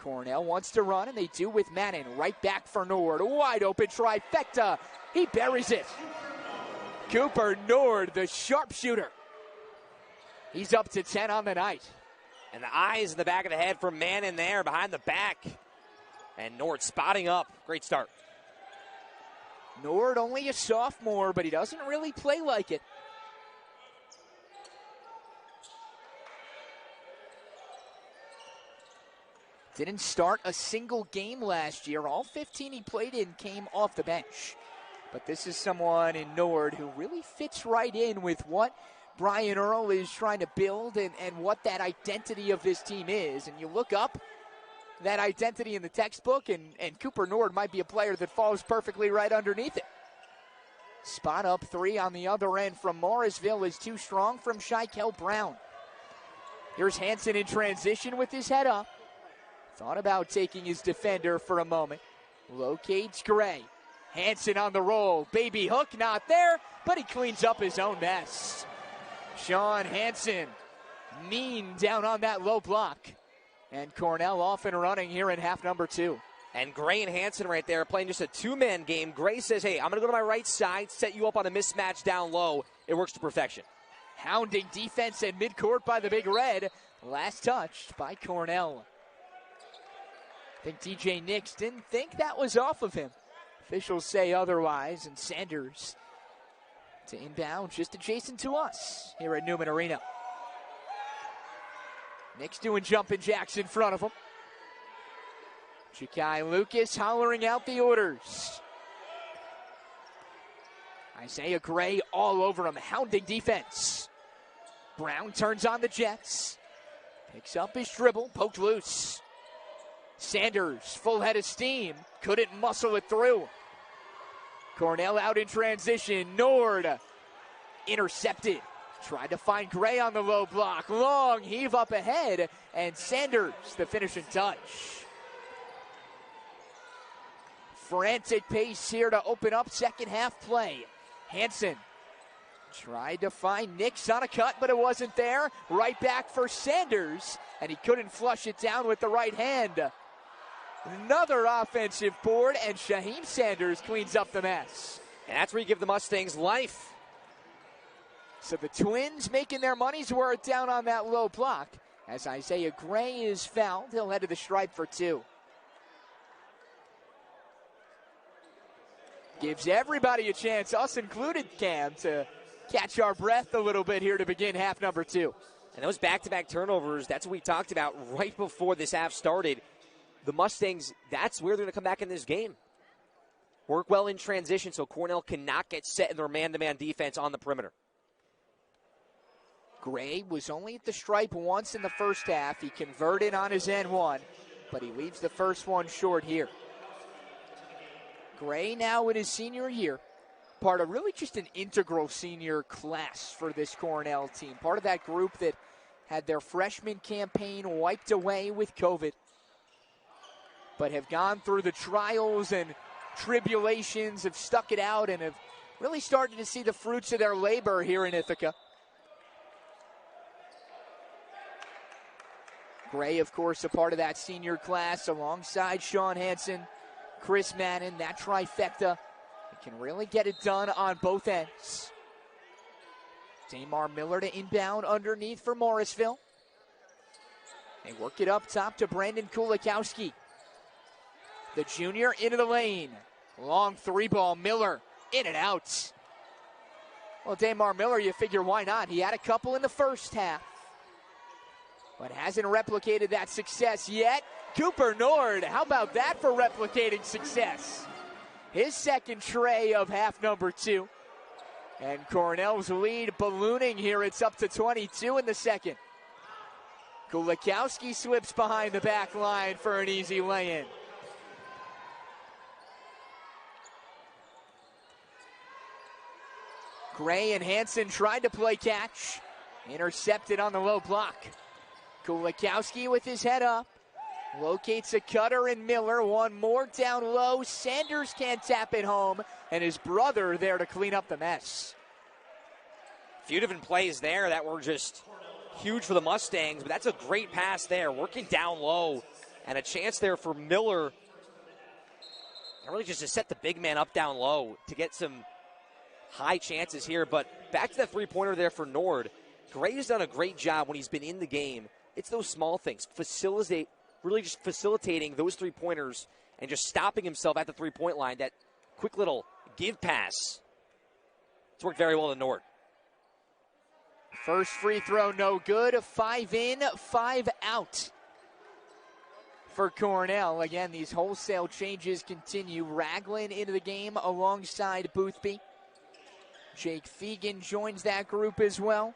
Cornell wants to run, and they do with Mannon. Right back for Nord. Wide open trifecta. He buries it. Cooper Nord, the sharpshooter. He's up to 10 on the night. And the eyes in the back of the head for Mannon there behind the back. And Nord spotting up. Great start. Nord only a sophomore, but he doesn't really play like it. Didn't start a single game last year. All 15 he played in came off the bench. But this is someone in Nord who really fits right in with what Brian Earl is trying to build and what that identity of this team is. And you look up that identity in the textbook, and Cooper Nord might be a player that falls perfectly right underneath it. Spot up 3 on the other end from Morrisville is too strong from Shikel Brown. Here's Hanson in transition with his head up. Thought about taking his defender for a moment. Locates Gray. Hanson on the roll. Baby hook not there, but he cleans up his own mess. Sean Hanson, mean down on that low block. And Cornell off and running here in half number 2. And Gray and Hanson right there playing just a two-man game. Gray says, hey, I'm going to go to my right side, set you up on a mismatch down low. It works to perfection. Hounding defense at midcourt by the Big Red. Last touched by Cornell. I think DJ Nix didn't think that was off of him. Officials say otherwise, and Sanders to inbound just adjacent to us here at Newman Arena. Nix doing jumping jacks in front of him. Jakai Lucas hollering out the orders. Isaiah Gray all over him, hounding defense. Brown turns on the Jets. Picks up his dribble, poked loose. Sanders, full head of steam, couldn't muscle it through. Cornell out in transition. Nord intercepted. Tried to find Gray on the low block. Long heave up ahead, and Sanders the finishing touch. Frantic pace here to open up second half play. Hanson tried to find Nix on a cut, but it wasn't there. Right back for Sanders, and he couldn't flush it down with the right hand. Another offensive board, and Shaheem Sanders cleans up the mess. And that's where you give the Mustangs life. So the Twins making their money's worth down on that low block. As Isaiah Gray is fouled, he'll head to the stripe for 2. Gives everybody a chance, us included, Cam, to catch our breath a little bit here to begin half number 2. And those back-to-back turnovers, that's what we talked about right before this half started. The Mustangs, that's where they're going to come back in this game. Work well in transition so Cornell cannot get set in their man-to-man defense on the perimeter. Gray was only at the stripe once in the first half. He converted on his N1, but he leaves the first one short here. Gray now in his senior year, part of really just an integral senior class for this Cornell team. Part of that group that had their freshman campaign wiped away with COVID, but have gone through the trials and tribulations, have stuck it out, and have really started to see the fruits of their labor here in Ithaca. Gray, of course, a part of that senior class alongside Sean Hanson, Chris Madden, that trifecta. They can really get it done on both ends. Damar Miller to inbound underneath for Morrisville. They work it up top to Brandon Kulikowski. The junior into the lane. Long 3-ball, Miller in and out. Well, Damar Miller, you figure why not? He had a couple in the first half, but hasn't replicated that success yet. Cooper Nord, how about that for replicating success? His second tray of half number 2. And Cornell's lead ballooning here. It's up to 22 in the second. Kulikowski slips behind the back line for an easy lay-in. Gray and Hanson tried to play catch. Intercepted on the low block. Kulikowski with his head up. Locates a cutter in Miller. One more down low. Sanders can't tap it home. And his brother there to clean up the mess. A few different plays there that were just huge for the Mustangs. But that's a great pass there. Working down low. And a chance there for Miller. And really just to set the big man up down low to get some high chances here. But back to that three-pointer there for Nord. Gray's done a great job when he's been in the game. It's those small things. Really just facilitating those three-pointers and just stopping himself at the three-point line. That quick little give pass. It's worked very well to Nord. First free throw no good. 5 in, 5 out for Cornell. Again, these wholesale changes continue. Ragland into the game alongside Boothby. Jake Fegan joins that group as well.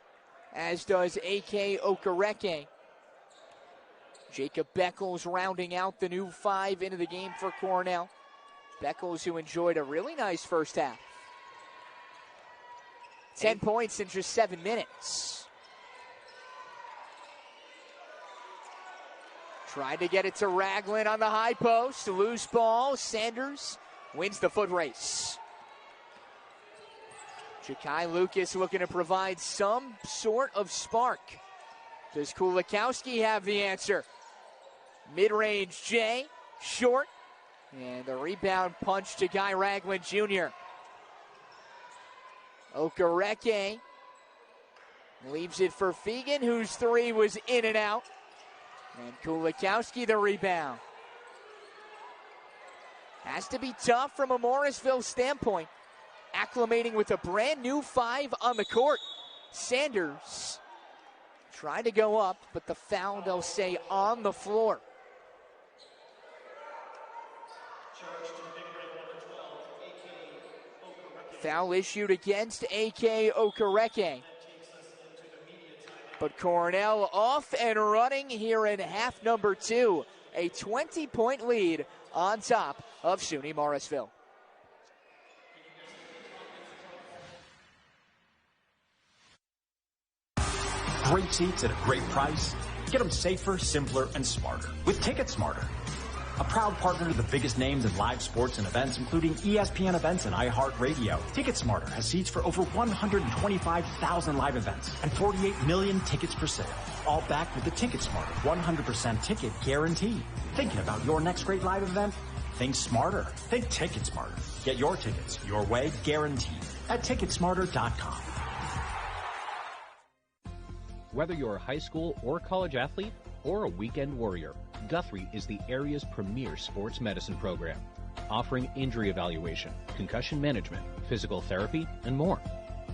as does A.K. Okereke. Jacob Beckles rounding out the new 5 into the game for Cornell. Beckles, who enjoyed a really nice first half. 10 points in just 7 minutes. Tried to get it to Ragland on the high post. Loose ball. Sanders wins the foot race. Jakai Lucas looking to provide some sort of spark. Does Kulikowski have the answer? Mid-range J, short. And the rebound punch to Guy Ragland Jr. Okereke leaves it for Fegan, whose 3 was in and out. And Kulikowski the rebound. Has to be tough from a Morrisville standpoint. Acclimating with a brand new 5 on the court. Sanders trying to go up, but the foul, they'll say, on the floor. Foul issued against A.K. Okereke. But Cornell off and running here in half number 2. A 20-point lead on top of SUNY Morrisville. Great seats at a great price. Get them safer, simpler, and smarter with Ticket Smarter. A proud partner to the biggest names in live sports and events, including ESPN events and iHeartRadio. TicketSmarter has seats for over 125,000 live events and 48 million tickets for sale. All backed with the TicketSmarter 100% ticket guarantee. Thinking about your next great live event? Think smarter. Think TicketSmarter. Get your tickets your way, guaranteed, at TicketSmarter.com. Whether you're a high school or college athlete or a weekend warrior, Guthrie is the area's premier sports medicine program, offering injury evaluation, concussion management, physical therapy, and more.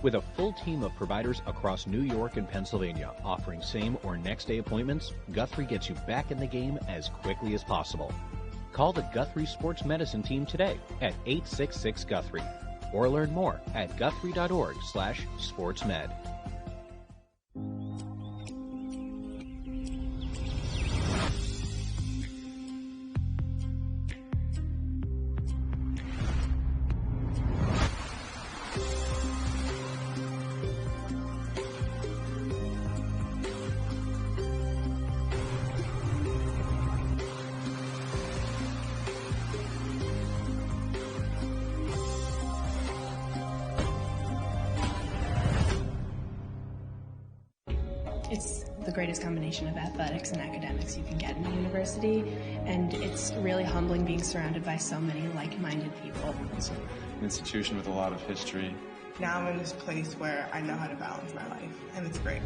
With a full team of providers across New York and Pennsylvania offering same or next day appointments, Guthrie gets you back in the game as quickly as possible. Call the Guthrie Sports Medicine team today at 866-GUTHRIE or learn more at guthrie.org/sportsmed. It's the greatest combination of athletics and academics you can get in a university, and it's really humbling being surrounded by so many like-minded people. It's an institution with a lot of history. Now I'm in this place where I know how to balance my life, and it's great.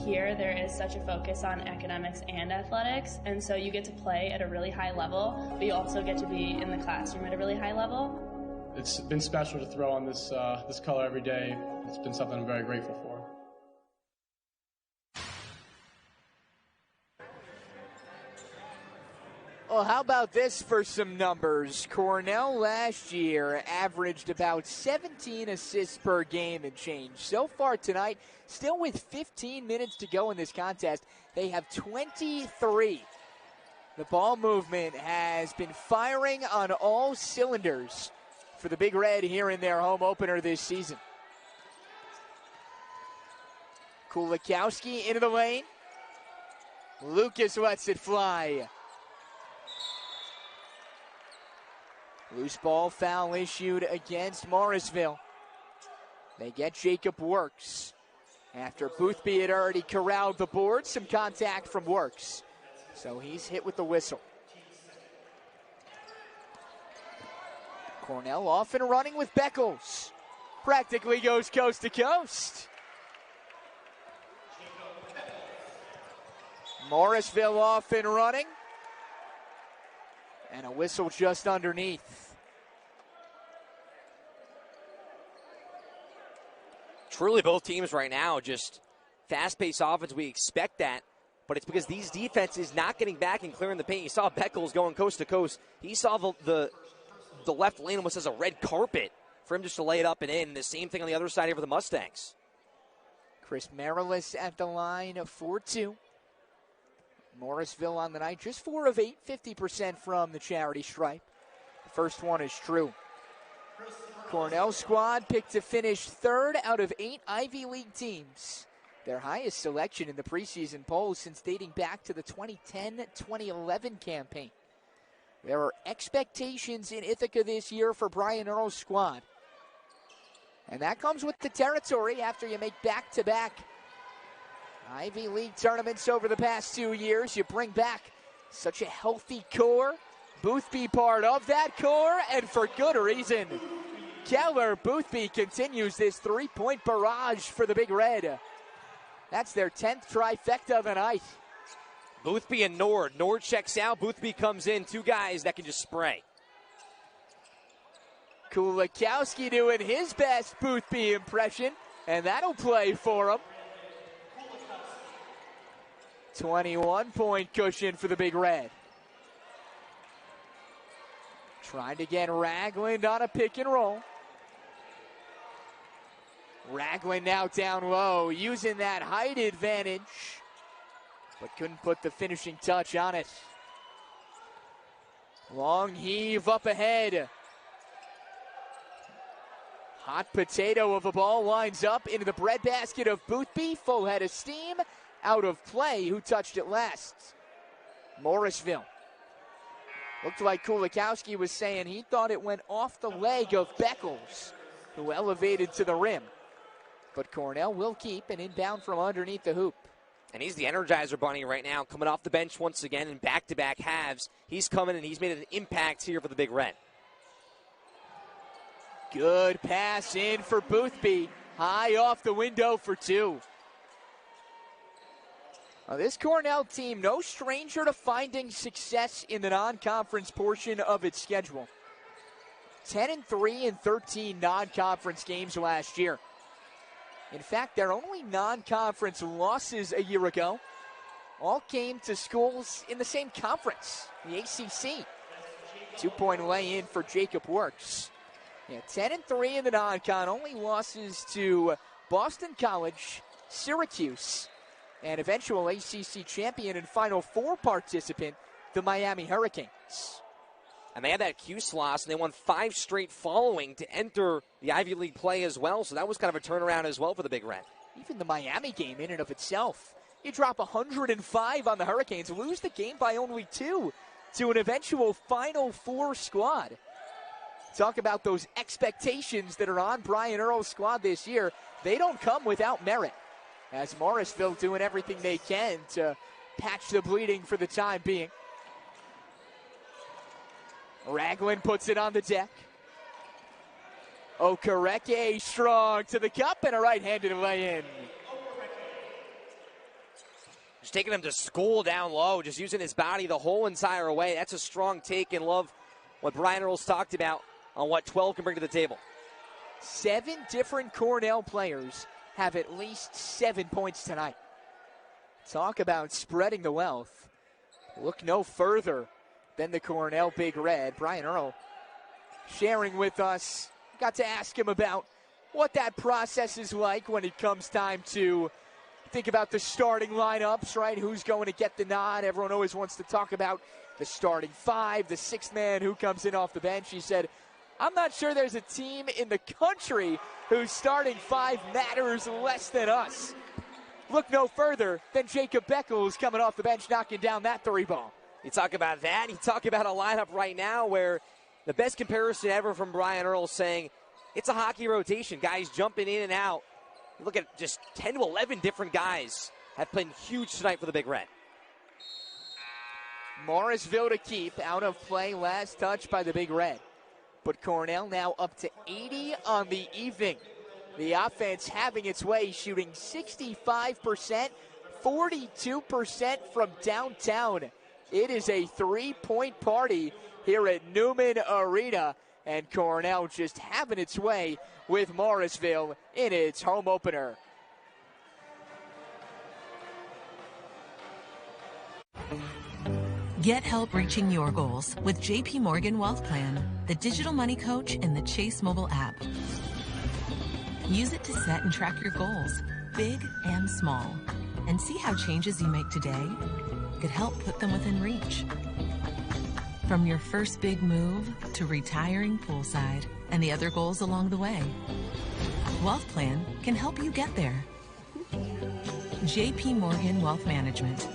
Here, there is such a focus on academics and athletics, and so you get to play at a really high level, but you also get to be in the classroom at a really high level. It's been special to throw on this color every day. It's been something I'm very grateful for. Well, how about this for some numbers? Cornell last year averaged about 17 assists per game and change. So far tonight, still with 15 minutes to go in this contest, they have 23. The ball movement has been firing on all cylinders for the Big Red here in their home opener this season. Kulikowski into the lane. Lucas lets it fly. Loose ball foul issued against Morrisville. They get Jacob Works. After Boothby had already corralled the board, some contact from Works. So he's hit with the whistle. Cornell off and running with Beckles. Practically goes coast to coast. Morrisville off and running. And a whistle just underneath. Truly both teams right now just fast-paced offense. We expect that, but it's because these defenses not getting back and clearing the paint. You saw Beckles going coast to coast. He saw the left lane almost as a red carpet for him just to lay it up and in. The same thing on the other side here for the Mustangs. Chris Marilis at the line for 2. Morrisville on the night, just 4 of 8, 50% from the charity stripe. The first one is true. Cornell squad picked to finish 3rd out of 8 Ivy League teams. Their highest selection in the preseason polls since dating back to the 2010-2011 campaign. There are expectations in Ithaca this year for Brian Earl's squad. And that comes with the territory after you make back-to-back Ivy League tournaments over the past 2 years. You bring back such a healthy core. Boothby part of that core, and for good reason. Keller Boothby continues this 3-point barrage for the Big Red. That's their 10th trifecta of the night. Boothby and Nord. Nord checks out. Boothby comes in. 2 guys that can just spray. Kulikowski doing his best Boothby impression, and that'll play for him. 21-point cushion for the Big Red. Trying to get Ragland on a pick and roll. Ragland now down low, using that height advantage, but couldn't put the finishing touch on it. Long heave up ahead. Hot potato of a ball winds up into the breadbasket of Boothby. Full head of steam. Out of play. Who touched it last? Morrisville. Looked like Kulikowski was saying he thought it went off the leg of Beckles, who elevated to the rim. But Cornell will keep an inbound from underneath the hoop. And he's the Energizer Bunny right now, coming off the bench once again in back-to-back halves. He's coming and he's made an impact here for the Big Red. Good pass in for Boothby. High off the window for 2. Now this Cornell team, no stranger to finding success in the non-conference portion of its schedule. 10-3 in 13 non-conference games last year. In fact, their only non-conference losses a year ago all came to schools in the same conference, the ACC. 2-point lay-in for Jacob Works. Yeah, 10-3 in the non-con, only losses to Boston College, Syracuse, and eventual ACC champion and Final Four participant, the Miami Hurricanes. And they had that Cuse loss, and they won 5 straight following to enter the Ivy League play as well, so that was kind of a turnaround as well for the Big Red. Even the Miami game in and of itself. You drop 105 on the Hurricanes, lose the game by only 2 to an eventual Final Four squad. Talk about those expectations that are on Brian Earl's squad this year. They don't come without merit, as Morrisville doing everything they can to patch the bleeding for the time being. Ragland puts it on the deck. Okereke strong to the cup and a right-handed lay-in. Just taking him to school down low, just using his body the whole entire way. That's a strong take, and love what Brian Earl's talked about on what 12 can bring to the table. 7 different Cornell players have at least 7 points tonight. Talk about spreading the wealth. Look no further than the Cornell Big Red. Brian Earl sharing with us. Got to ask him about what that process is like when it comes time to think about the starting lineups, right? Who's going to get the nod? Everyone always wants to talk about the starting 5, the 6th man who comes in off the bench. He said, I'm not sure there's a team in the country whose starting 5 matters less than us. Look no further than Jacob Beckles coming off the bench, knocking down that 3 ball. You talk about that. You talk about a lineup right now where the best comparison ever from Brian Earl saying it's a hockey rotation. Guys jumping in and out. Look at just 10 to 11 different guys have been huge tonight for the Big Red. Morrisville to keep. Out of play. Last touch by the Big Red. But Cornell now up to 80 on the evening. The offense having its way, shooting 65%, 42% from downtown. It is a 3-point party here at Newman Arena, and Cornell just having its way with Morrisville in its home opener. Get help reaching your goals with JP Morgan Wealth Plan, the digital money coach in the Chase mobile app. Use it to set and track your goals, big and small, and see how changes you make today could help put them within reach. From your first big move to retiring poolside and the other goals along the way, Wealth Plan can help you get there. JP Morgan Wealth Management.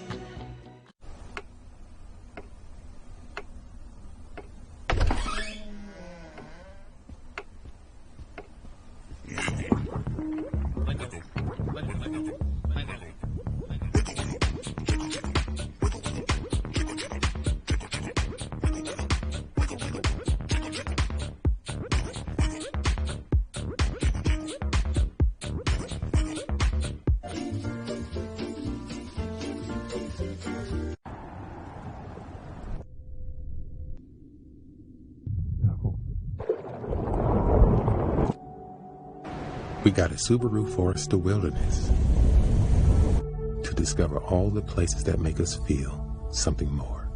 We got a Subaru Forester Wilderness to discover all the places that make us feel something more.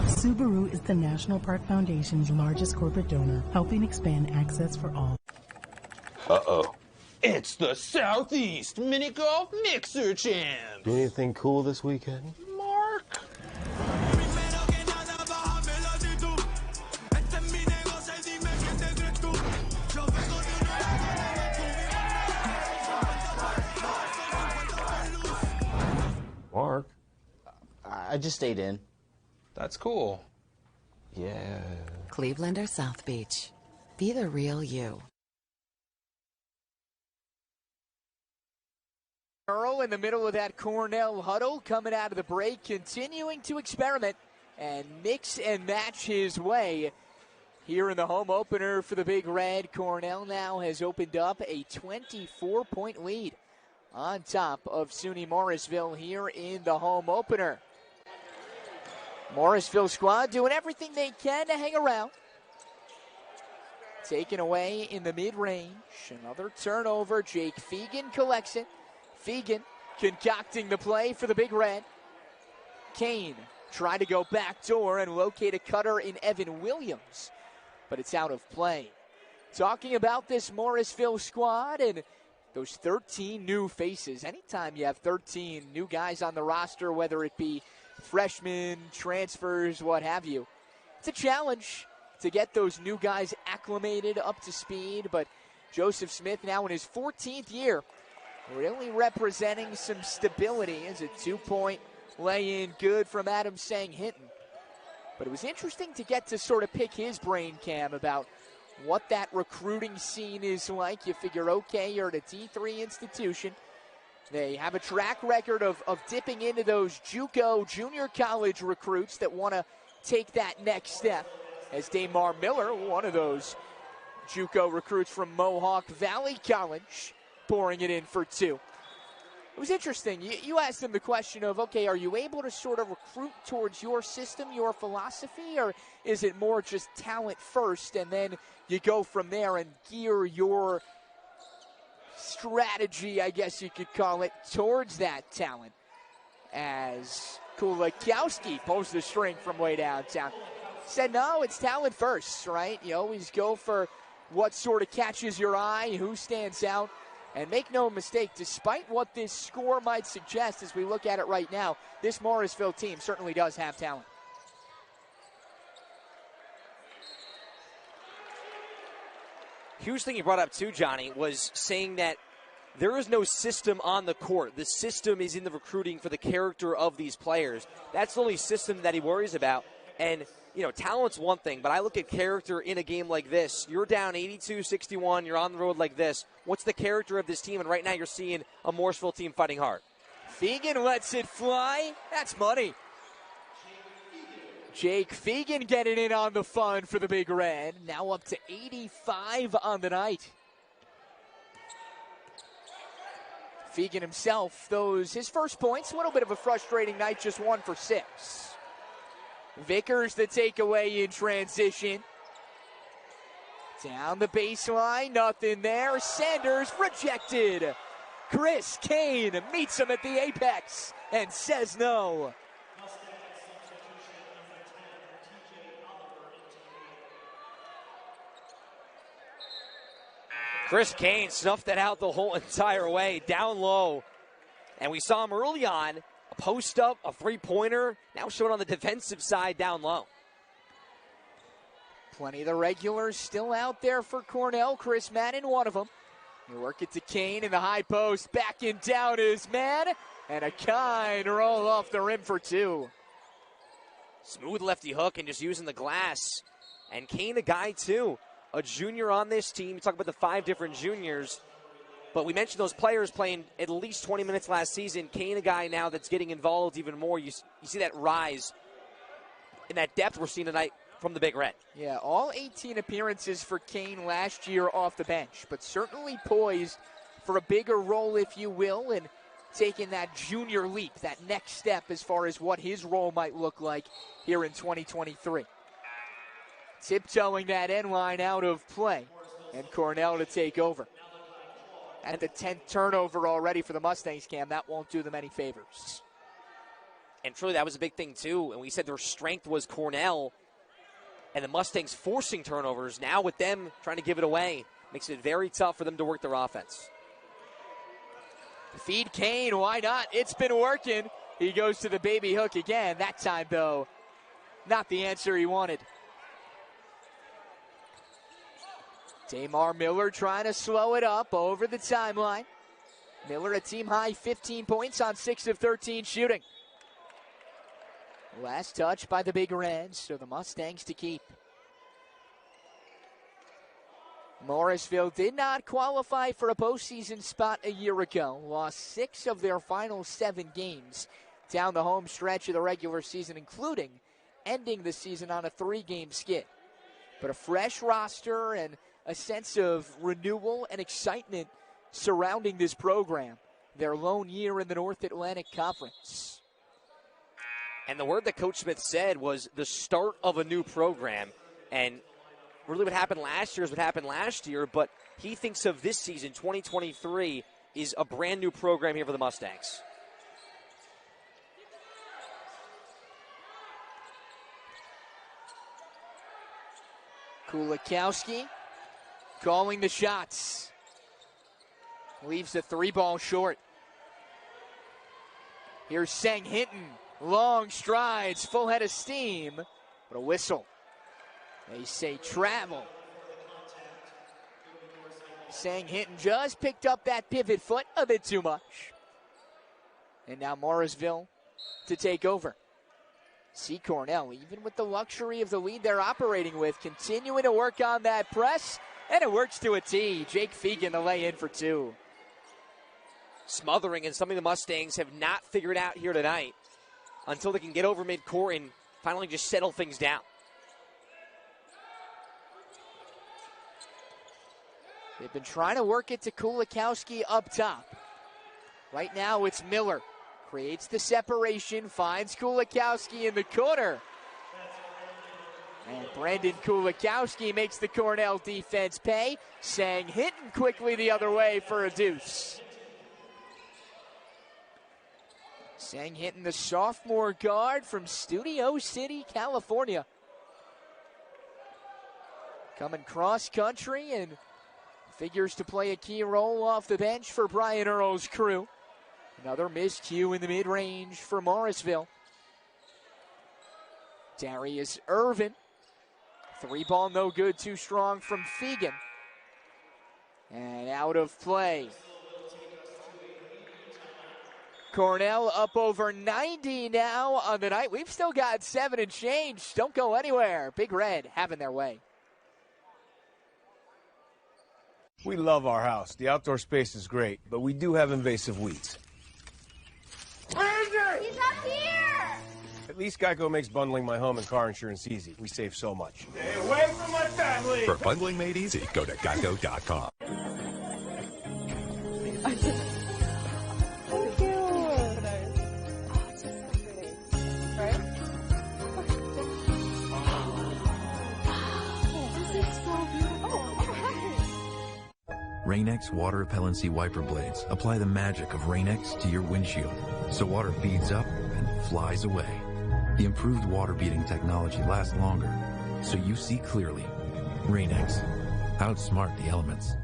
Subaru is the National Park Foundation's largest corporate donor, helping expand access for all. Uh-oh. It's the Southeast Mini Golf Mixer Champs. Do anything cool this weekend? Mark. Mark? I just stayed in. That's cool. Yeah. Cleveland or South Beach. Be the real you. Earl in the middle of that Cornell huddle, coming out of the break, continuing to experiment and mix and match his way. Here in the home opener for the Big Red, Cornell now has opened up a 24-point lead on top of SUNY Morrisville here in the home opener. Morrisville squad doing everything they can to hang around. Taken away in the mid-range. Another turnover. Jake Fegan collects it. Fegan concocting the play for the Big Red. Kane tried to go backdoor and locate a cutter in Evan Williams, but it's out of play. Talking about this Morrisville squad and those 13 new faces. Anytime you have 13 new guys on the roster, whether it be freshmen, transfers, what have you, it's a challenge to get those new guys acclimated, up to speed. But Joseph Smith now in his 14th year, really representing some stability as a 2-point lay-in, good from Adam Tsang Hinton. But it was interesting to get to sort of pick his brain, Cam, about what that recruiting scene is like. You figure, okay, you're at a D3 institution. They have a track record of dipping into those JUCO junior college recruits that want to take that next step. As Damar Miller, one of those JUCO recruits from Mohawk Valley College, pouring it in for 2. It was interesting. You asked him the question of, okay, are you able to sort of recruit towards your system, your philosophy, or is it more just talent first and then you go from there and gear your strategy, I guess you could call it, towards that talent? As Kulakowski pulls the string from way downtown. Said, no, it's talent first, right? You always go for what sort of catches your eye, who stands out. And make no mistake, despite what this score might suggest as we look at it right now, this Morrisville team certainly does have talent. Huge thing you brought up too, Johnny, was saying that there is no system on the court. The system is in the recruiting for the character of these players. That's the only system that he worries about. And, you know, talent's one thing, but I look at character in a game like this. You're down 82-61, you're on the road like this. What's the character of this team? And right now you're seeing a Morrisville team fighting hard. Fegan lets it fly. That's money. Jake Fegan getting in on the fun for the Big Red. Now up to 85 on the night. Fegan himself, his first points, a little bit of a frustrating night, just 1 for 6. Vickers the takeaway in transition. Down the baseline, nothing there. Sanders rejected. Chris Kane meets him at the apex and says no. Chris Kane snuffed that out the whole entire way, down low. And we saw him early on, a post-up, a three-pointer, now showing on the defensive side down low. Plenty of the regulars still out there for Cornell. Chris Madden, one of them. You work it to Kane in the high post. Backing down is man. And a kind roll off the rim for two. Smooth lefty hook and just using the glass. And Kane, a guy, too. A junior on this team. You talk about the 5 different juniors. But we mentioned those players playing at least 20 minutes last season. Kane, a guy now that's getting involved even more. You see that rise in that depth we're seeing tonight from the Big Red. Yeah, all 18 appearances for Kane last year off the bench, but certainly poised for a bigger role, if you will, and taking that junior leap, that next step as far as what his role might look like here in 2023. Tiptoeing that end line out of play, and Cornell to take over. At the 10th turnover already for the Mustangs, Cam. That won't do them any favors. And truly, that was a big thing, too. And we said their strength was Cornell, and the Mustangs forcing turnovers. Now with them trying to give it away, makes it very tough for them to work their offense. Feed Kane, why not? It's been working. He goes to the baby hook again. That time, though, not the answer he wanted. Tamar Miller trying to slow it up over the timeline. Miller a team-high 15 points on 6 of 13 shooting. Last touch by the Big Reds, so the Mustangs to keep. Morrisville did not qualify for a postseason spot a year ago. Lost 6 of their final 7 games down the home stretch of the regular season, including ending the season on a 3-game skid. But a fresh roster and a sense of renewal and excitement surrounding this program. Their lone year in the North Atlantic Conference. And the word that Coach Smith said was the start of a new program. And really what happened last year is what happened last year, but he thinks of this season, 2023, is a brand new program here for the Mustangs. Kulikowski calling the shots. Leaves the 3-ball short. Here's Tsang Hinton. Long strides, full head of steam, but a whistle. They say travel. Tsang Hinton just picked up that pivot foot a bit too much. And now Morrisville to take over. See Cornell, even with the luxury of the lead they're operating with, continuing to work on that press, and it works to a T. Jake Fegan the lay in for 2. Smothering, and something the Mustangs have not figured out here tonight until they can get over midcourt and finally just settle things down. They've been trying to work it to Kulikowski up top. Right now it's Miller. Creates the separation, finds Kulikowski in the corner. And Brandon Kulikowski makes the Cornell defense pay. Tsang Hinton quickly the other way for a deuce. Tsang Hinton, the sophomore guard from Studio City, California. Coming cross country and figures to play a key role off the bench for Brian Earl's crew. Another miscue in the mid-range for Morrisville. Darius Irvin. 3-ball no good, too strong from Fegan. And out of play. Cornell up over 90 now on the night. We've still got 7 and change. Don't go anywhere. Big Red having their way. We love our house. The outdoor space is great, but we do have invasive weeds. Ranger! He's up here! At least Geico makes bundling my home and car insurance easy. We save so much. Stay away from my family! For bundling made easy, go to geico.com. Rain-X water repellency wiper blades apply the magic of Rain-X to your windshield, so water beads up and flies away. The improved water-beating technology lasts longer, so you see clearly. Rain-X. Outsmart the elements.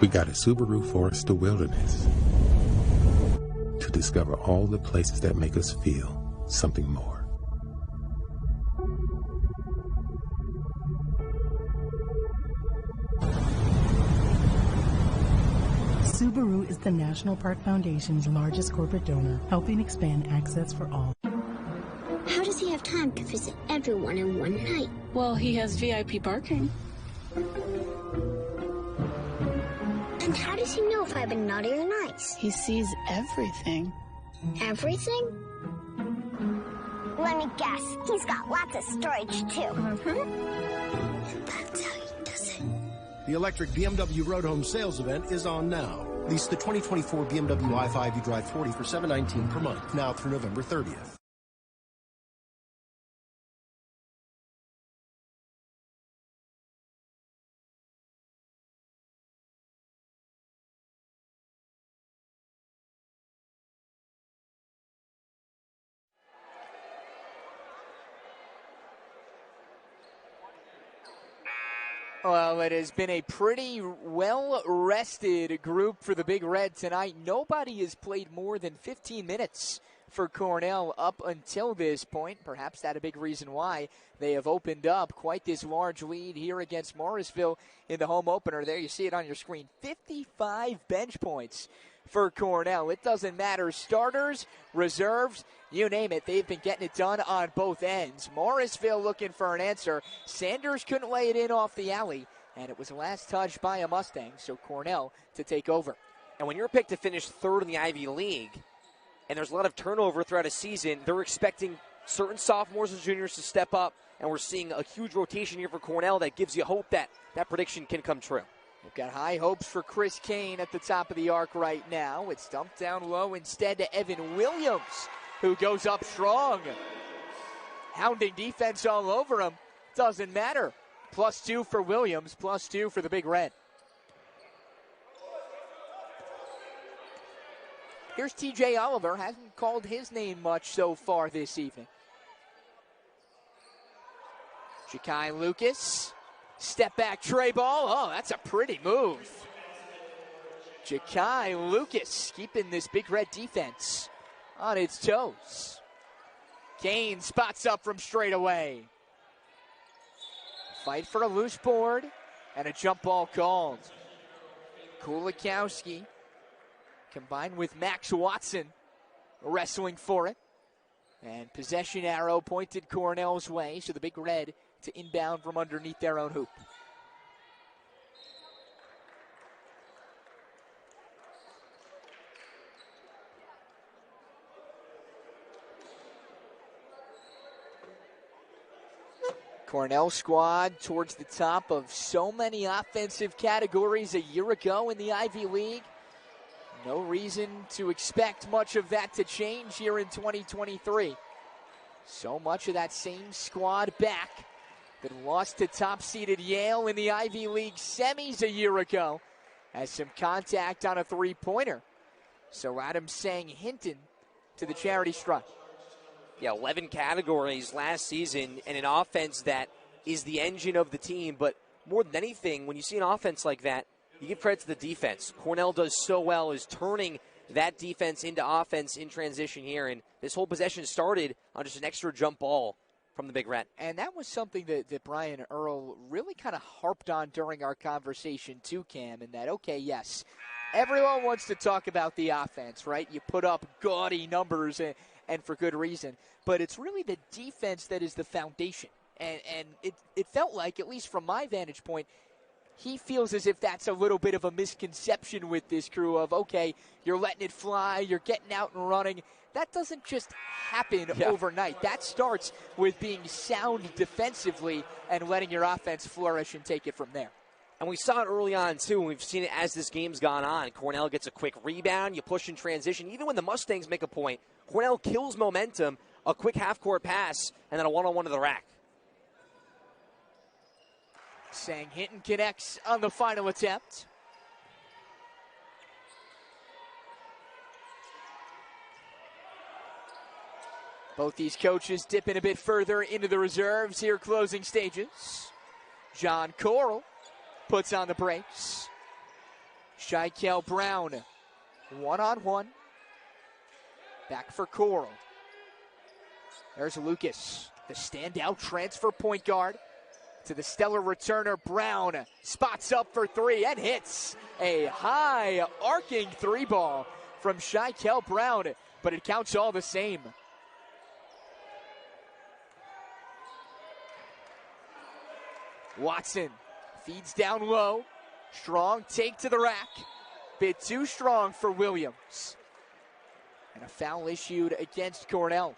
We got a Subaru Forester Wilderness to discover all the places that make us feel something more. Subaru is the National Park Foundation's largest corporate donor, helping expand access for all. How does he have time to visit everyone in one night? Well, he has VIP parking. And how does he know if I've been naughty or nice? He sees everything. Everything? Let me guess. He's got lots of storage, too. And that's how he does it. The electric BMW Road Home sales event is on now. Lease the 2024 BMW i5 eDrive 40 for $719 per month, now through November 30th. Well, it has been a pretty well-rested group for the Big Red tonight. Nobody has played more than 15 minutes for Cornell up until this point. Perhaps that's a big reason why they have opened up quite this large lead here against Morrisville in the home opener. There you see it on your screen. 55 bench points for Cornell. It doesn't matter. Starters, reserves, you name it. They've been getting it done on both ends. Morrisville looking for an answer. Sanders couldn't lay it in off the alley, and it was last touched by a Mustang, so Cornell to take over. And when you're picked to finish third in the Ivy League, and there's a lot of turnover throughout a season, they're expecting certain sophomores and juniors to step up, and we're seeing a huge rotation here for Cornell that gives you hope that that prediction can come true. We've got high hopes for Chris Kane at the top of the arc right now. It's dumped down low instead to Evan Williams, who goes up strong. Hounding defense all over him. Doesn't matter. +2 for Williams, +2 for the Big Red. Here's TJ Oliver. Hasn't called his name much so far this evening. Ja'Kai Lucas. Step back tray ball. Oh, that's a pretty move. Ja'Kai Lucas keeping this Big Red defense on its toes. Kane spots up from straight away. Fight for a loose board and a jump ball called. Kulikowski combined with Max Watson wrestling for it. And possession arrow pointed Cornell's way, so the Big Red to inbound from underneath their own hoop. Cornell squad towards the top of so many offensive categories a year ago in the Ivy League. No reason to expect much of that to change here in 2023. So much of that same squad back that lost to top-seeded Yale in the Ivy League semis a year ago. Has some contact on a three-pointer. So Adam Tsang Hinton to the charity stripe. Yeah, 11 categories last season, and an offense that is the engine of the team. But more than anything, when you see an offense like that, you give credit to the defense. Cornell does so well is turning that defense into offense in transition here. And this whole possession started on just an extra jump ball from the Big Red. And that was something that Brian Earl really kind of harped on during our conversation too, Cam, and that, okay, yes, everyone wants to talk about the offense, right? You put up gaudy numbers and for good reason. But it's really the defense that is the foundation. And it felt like, at least from my vantage point, he feels as if that's a little bit of a misconception with this crew of, okay, you're letting it fly, you're getting out and running. That doesn't just happen overnight. That starts with being sound defensively and letting your offense flourish and take it from there. And we saw it early on, too, and we've seen it as this game's gone on. Cornell gets a quick rebound, you push in transition. Even when the Mustangs make a point, Cornell kills momentum, a quick half-court pass, and then a one-on-one to the rack. Tsang Hinton connects on the final attempt. Both these coaches dipping a bit further into the reserves here, closing stages. John Coral puts on the brakes. Shikel Brown, one-on-one. Back for Coral. There's Lucas, the standout transfer point guard. To the stellar returner, Brown spots up for three and hits a high arcing three ball from Shikel Brown, but it counts all the same. Watson feeds down low. Strong take to the rack. Bit too strong for Williams. And a foul issued against Cornell.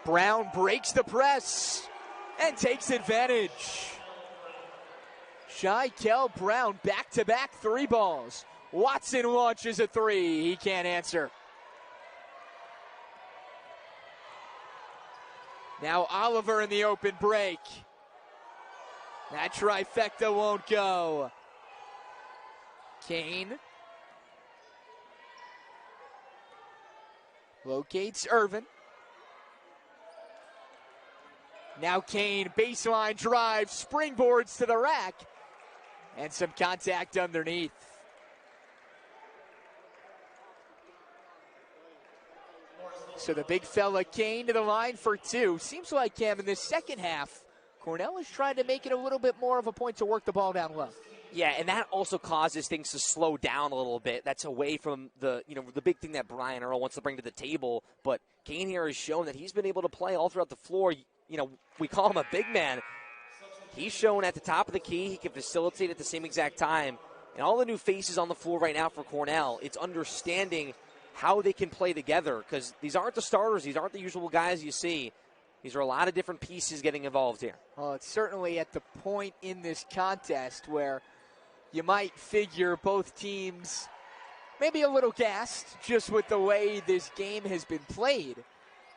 Brown breaks the press and takes advantage. Shikel Brown back-to-back three balls. Watson launches a three. He can't answer. Now Oliver in the open break. That trifecta won't go. Kane locates Irvin. Now Kane, baseline drive, springboards to the rack, and some contact underneath. So the big fella Kane to the line for two. Seems like, Cam, in this second half, Cornell is trying to make it a little bit more of a point to work the ball down low. Yeah, and that also causes things to slow down a little bit. That's away from the big thing that Brian Earl wants to bring to the table. But Kane here has shown that he's been able to play all throughout the floor. We call him a big man. He's shown at the top of the key he can facilitate at the same exact time. And all the new faces on the floor right now for Cornell, it's understanding how they can play together, because these aren't the starters. These aren't the usual guys you see. These are a lot of different pieces getting involved here. Well, it's certainly at the point in this contest where you might figure both teams maybe a little gassed just with the way this game has been played.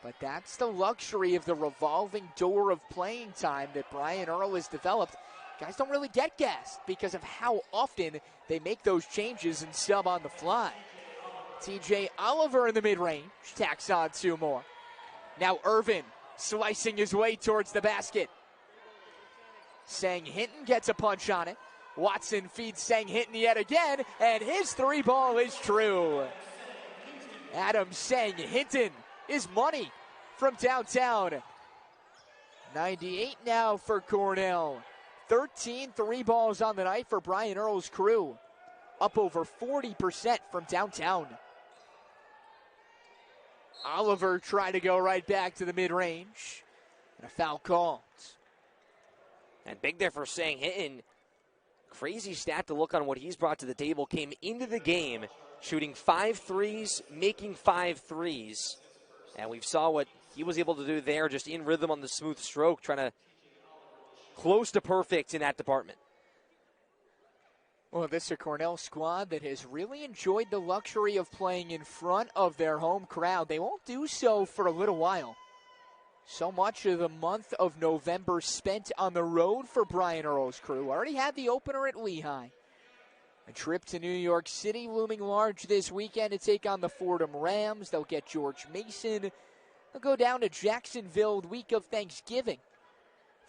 But that's the luxury of the revolving door of playing time that Brian Earl has developed. Guys don't really get gassed because of how often they make those changes and sub on the fly. TJ Oliver in the mid-range tacks on two more. Now Irvin slicing his way towards the basket. Tsang Hinton gets a punch on it. Watson feeds Tsang Hinton yet again, and his three ball is true. Adam Tsang Hinton is money from downtown. 98 now for Cornell. 13 three balls on the night for Brian Earl's crew. Up over 40% from downtown. Oliver tried to go right back to the mid-range. And a foul called. And big there for Tsang Hinton. Crazy stat to look on what he's brought to the table. Came into the game shooting 5 threes, making 5 threes. And we saw what he was able to do there, just in rhythm on the smooth stroke, trying to close to perfect in that department. Well, this is a Cornell squad that has really enjoyed the luxury of playing in front of their home crowd. They won't do so for a little while. So much of the month of November spent on the road for Brian Earl's crew. Already had the opener at Lehigh. A trip to New York City looming large this weekend to take on the Fordham Rams. They'll get George Mason. They'll go down to Jacksonville the week of Thanksgiving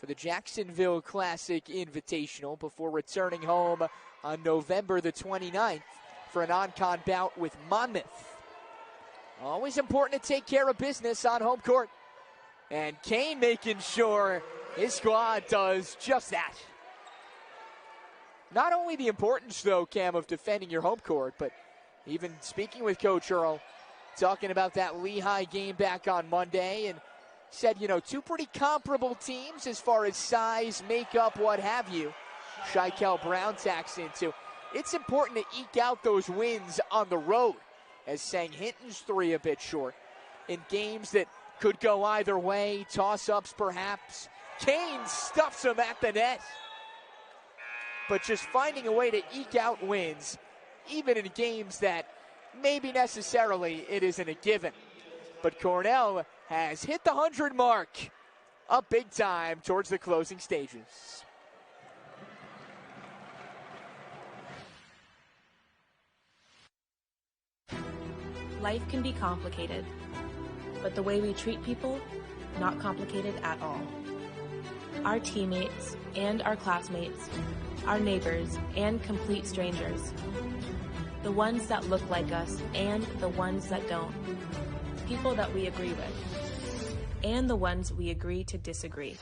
for the Jacksonville Classic Invitational before returning home on November the 29th for a non-con bout with Monmouth. Always important to take care of business on home court. And Kane making sure his squad does just that. Not only the importance, though, Cam, of defending your home court, but even speaking with Coach Earl, talking about that Lehigh game back on Monday, and said, two pretty comparable teams as far as size, makeup, what have you. Shikel Brown tacks into. It's important to eke out those wins on the road, as Tsang Hinton's three a bit short. In games that could go either way, toss-ups perhaps. Kane stuffs him at the net. But just finding a way to eke out wins, even in games that maybe necessarily it isn't a given. But Cornell has hit the 100 mark up big time towards the closing stages. Life can be complicated, but the way we treat people, not complicated at all. Our teammates and our classmates, our neighbors and complete strangers, the ones that look like us and the ones that don't, people that we agree with, and the ones we agree to disagree.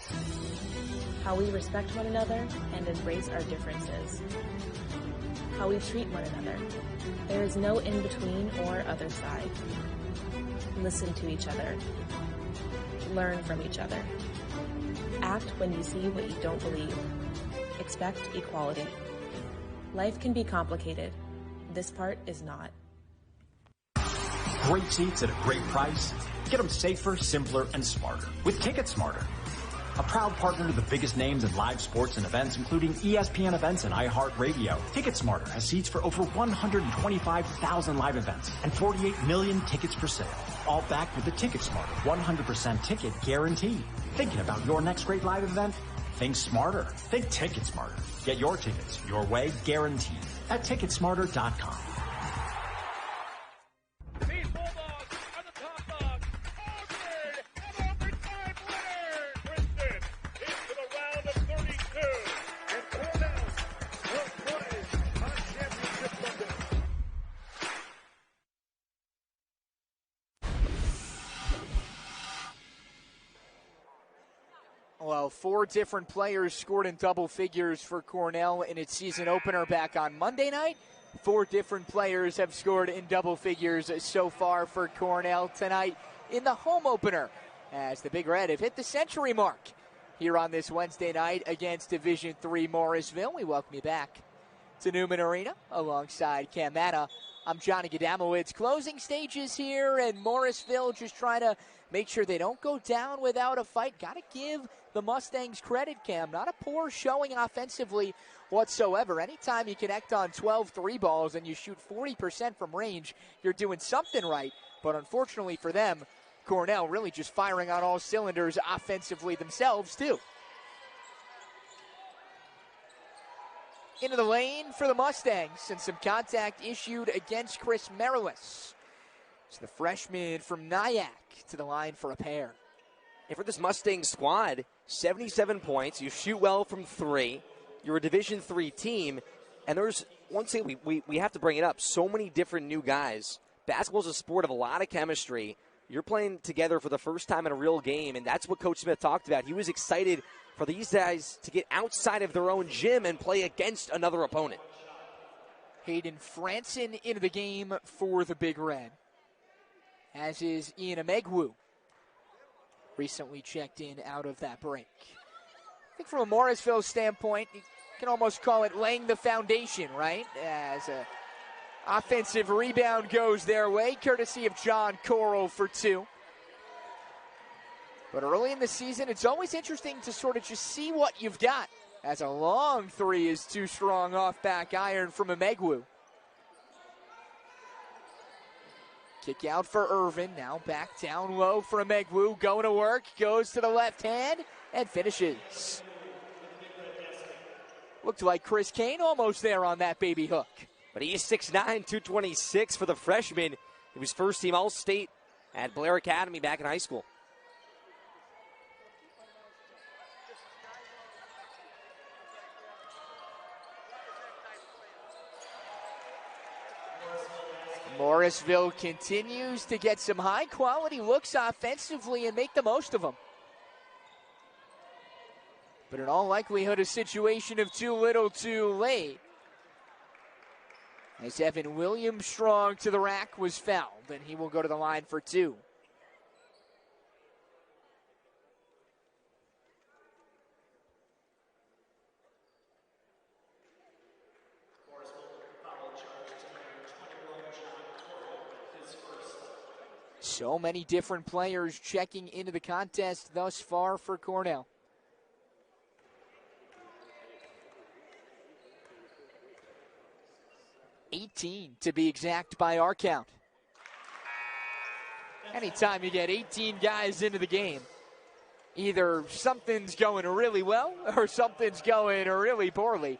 How we respect one another and embrace our differences. How we treat one another. There is no in-between or other side. Listen to each other. Learn from each other. Act when you see what you don't believe. Expect equality. Life can be complicated. This part is not. Great seats at a great price. Get them safer, simpler, and smarter with Ticket Smarter. A proud partner to the biggest names in live sports and events, including ESPN events and iHeartRadio. TicketSmarter has seats for over 125,000 live events and 48 million tickets for sale. All backed with the TicketSmarter 100% ticket guarantee. Thinking about your next great live event? Think smarter. Think TicketSmarter. Get your tickets your way, guaranteed at TicketSmarter.com. Well, 4 different players scored in double figures for Cornell in its season opener back on Monday night. 4 different players have scored in double figures so far for Cornell tonight in the home opener, as the Big Red have hit the century mark here on this Wednesday night against Division III Morrisville. We welcome you back to Newman Arena alongside Cam Manna. I'm Johnny Gadamowicz. Closing stages here, and Morrisville just trying to make sure they don't go down without a fight. Got to give the Mustangs credit, Cam. Not a poor showing offensively whatsoever. Anytime you connect on 12 3 balls and you shoot 40% from range, you're doing something right. But unfortunately for them, Cornell really just firing on all cylinders offensively themselves, too. Into the lane for the Mustangs, and some contact issued against Chris Merilis. It's the freshman from Nyack to the line for a pair. And for this Mustang squad, 77 points. You shoot well from 3. You're a Division III team. And there's one thing we have to bring it up. So many different new guys. Basketball is a sport of a lot of chemistry. You're playing together for the first time in a real game, and that's what Coach Smith talked about. He was excited for these guys to get outside of their own gym and play against another opponent. Hayden Franson into the game for the Big Red, as is Ian Amegwu. Recently checked in out of that break. I think from a Morrisville standpoint, you can almost call it laying the foundation, right? As a offensive rebound goes their way, courtesy of John Coral for 2. But early in the season, it's always interesting to sort of just see what you've got, as a long 3 is too strong off back iron from Amegwu. Kick out for Irvin, now back down low for Amegwu, going to work, goes to the left hand, and finishes. Looked like Chris Kane almost there on that baby hook. But he's 6'9", 226 for the freshman. He was first team All-State at Blair Academy back in high school. Morrisville continues to get some high-quality looks offensively and make the most of them. But in all likelihood, a situation of too little too late, as Evan Williams-Strong to the rack was fouled, and he will go to the line for 2. So many different players checking into the contest thus far for Cornell. $18 to be exact by our count. Anytime you get 18 guys into the game, either something's going really well or something's going really poorly.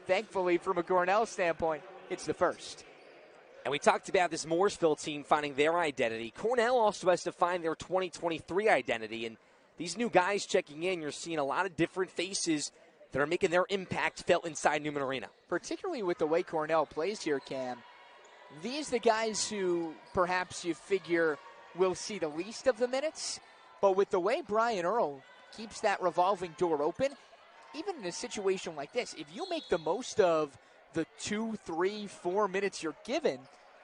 Thankfully, from a Cornell standpoint, it's the first. And we talked about this Morrisville team finding their identity. Cornell also has to find their 2023 identity. And these new guys checking in, you're seeing a lot of different faces that are making their impact felt inside Newman Arena. Particularly with the way Cornell plays here, Cam. These are the guys who perhaps you figure will see the least of the minutes. But with the way Brian Earl keeps that revolving door open, even in a situation like this, if you make the most of the 2, 3, 4 minutes you're given,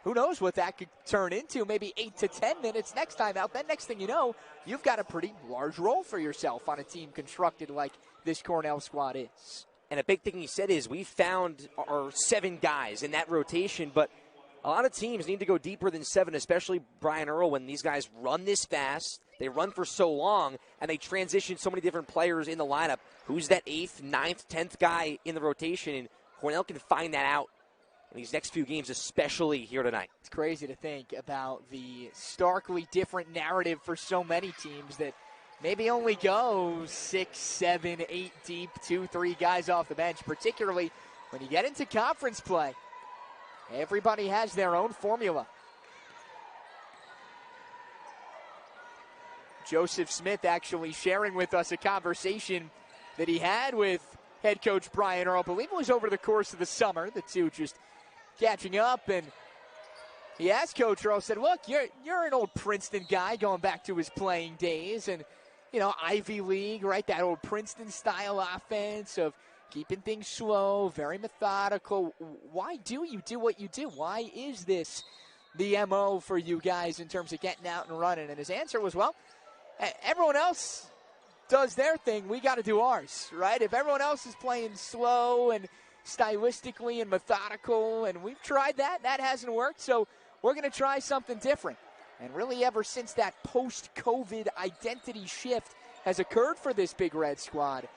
who knows what that could turn into, maybe 8 to 10 minutes next time out. Then next thing you know, you've got a pretty large role for yourself on a team constructed like this Cornell squad is. And a big thing he said is we found our 7 guys in that rotation, but a lot of teams need to go deeper than 7, especially Brian Earl, when these guys run this fast, they run for so long, and they transition so many different players in the lineup. Who's that 8th, 9th, 10th guy in the rotation? And Cornell can find that out in these next few games, especially here tonight. It's crazy to think about the starkly different narrative for so many teams that maybe only go 6, 7, 8 deep, 2, 3 guys off the bench, particularly when you get into conference play. Everybody has their own formula. Joseph Smith actually sharing with us a conversation that he had with head coach Brian Earl. I believe it was over the course of the summer. The two just catching up, and he asked Coach Earl, said, look, you're an old Princeton guy going back to his playing days, and, you know, Ivy League, right, that old Princeton-style offense of keeping things slow, very methodical. Why do you do what you do? Why is this the MO for you guys in terms of getting out and running? And his answer was, well, everyone else does their thing, we got to do ours, right? If everyone else is playing slow and stylistically and methodical, and we've tried that hasn't worked, so we're going to try something different. And really ever since that post-COVID identity shift has occurred for this Big Red squad,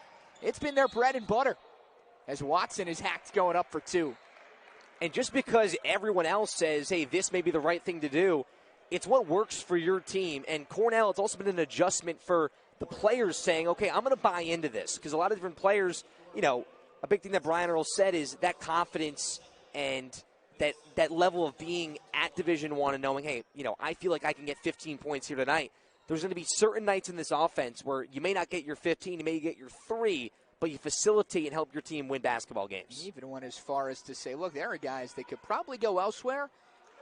it's been their bread and butter as Watson is hacked going up for 2. And just because everyone else says, hey, this may be the right thing to do, it's what works for your team. And Cornell, it's also been an adjustment for the players saying, okay, I'm going to buy into this. Because a lot of different players, you know, a big thing that Brian Earl said is that confidence and that level of being at Division I and knowing, hey, you know, I feel like I can get 15 points here tonight. There's going to be certain nights in this offense where you may not get your 15, you may get your 3, but you facilitate and help your team win basketball games. He even went as far as to say, look, there are guys that could probably go elsewhere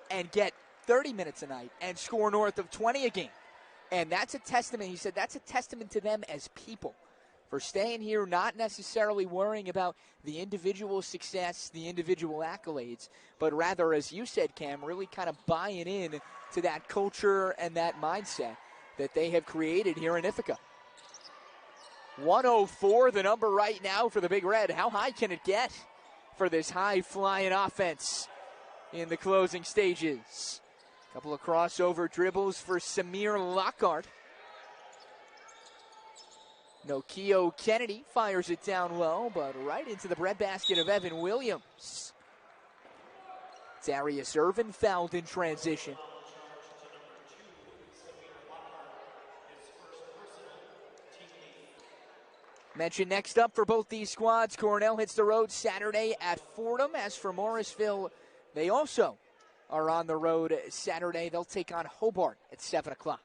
and get 30 minutes a night and score north of 20 a game. And that's a testament, he said, that's a testament to them as people for staying here, not necessarily worrying about the individual success, the individual accolades, but rather, as you said, Cam, really kind of buying in to that culture and that mindset that they have created here in Ithaca. 104, the number right now for the Big Red. How high can it get for this high-flying offense in the closing stages? A couple of crossover dribbles for Samir Lockhart. Nokio Kennedy fires it down low, but right into the breadbasket of Evan Williams. Darius Irvin fouled in transition. Mentioned next up for both these squads, Cornell hits the road Saturday at Fordham. As for Morrisville, they also are on the road Saturday. They'll take on Hobart at 7 o'clock.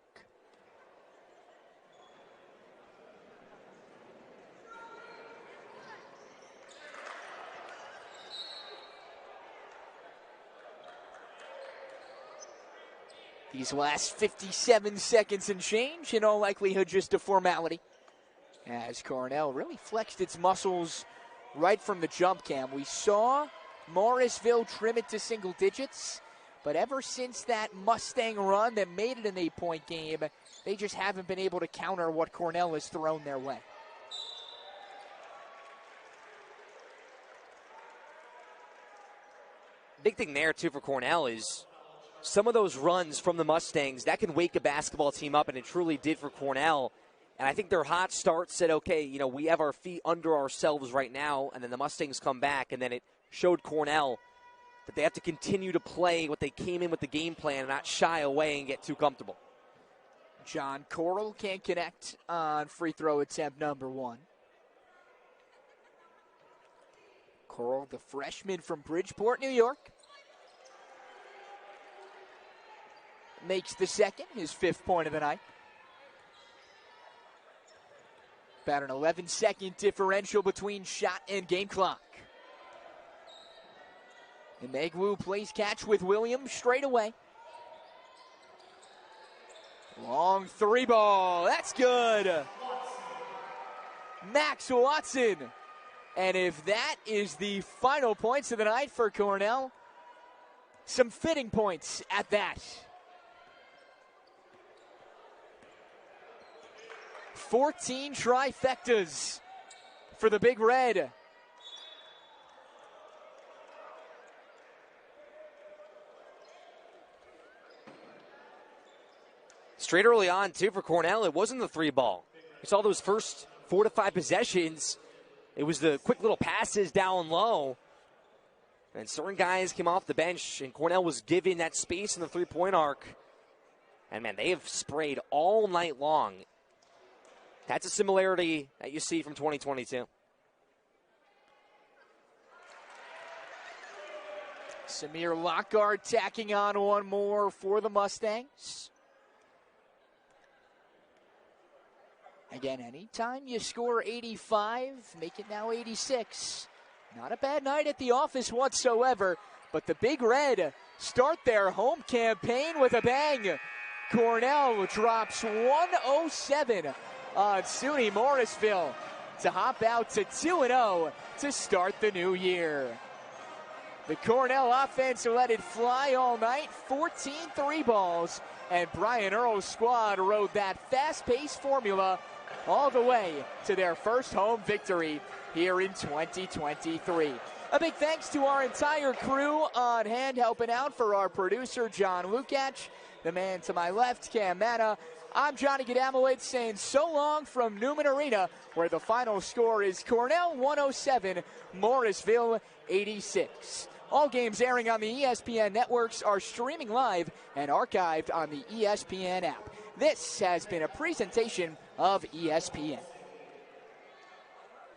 These last 57 seconds and change, in all likelihood, just a formality, as Cornell really flexed its muscles right from the jump, Cam. We saw Morrisville trim it to single digits, but ever since that Mustang run that made it an 8-point game, they just haven't been able to counter what Cornell has thrown their way. Big thing there, too, for Cornell is some of those runs from the Mustangs, that can wake a basketball team up, and it truly did for Cornell. And I think their hot start said, okay, you know, we have our feet under ourselves right now, and then the Mustangs come back, and then it showed Cornell that they have to continue to play what they came in with the game plan and not shy away and get too comfortable. John Corral can't connect on free throw attempt number 1. Corral, the freshman from Bridgeport, New York, makes the second, his 5th point of the night. About an 11-second differential between shot and game clock. And Megwu plays catch with Williams straight away. Long 3 ball. That's good. Max Watson. And if that is the final points of the night for Cornell, some fitting points at that. 14 trifectas for the Big Red. Straight early on, too, for Cornell, it wasn't the 3 ball. You saw those first 4 to 5 possessions. It was the quick little passes down low. And certain guys came off the bench, and Cornell was given that space in the 3-point arc. And, man, they have sprayed all night long. That's a similarity that you see from 2022. Samir Lockhart tacking on one more for the Mustangs. Again, anytime you score 85, make it now 86. Not a bad night at the office whatsoever, but the Big Red start their home campaign with a bang. Cornell drops 107 on SUNY Morrisville to hop out to 2-0 to start the new year. The Cornell offense let it fly all night, 14 3 balls, and Brian Earl's squad rode that fast-paced formula all the way to their first home victory here in 2023. A big thanks to our entire crew on hand helping out, for our producer, John Lukács, the man to my left, Cam Manna. I'm Johnny Gadamowitz saying so long from Newman Arena, where the final score is Cornell 107, Morrisville 86. All games airing on the ESPN networks are streaming live and archived on the ESPN app. This has been a presentation of ESPN.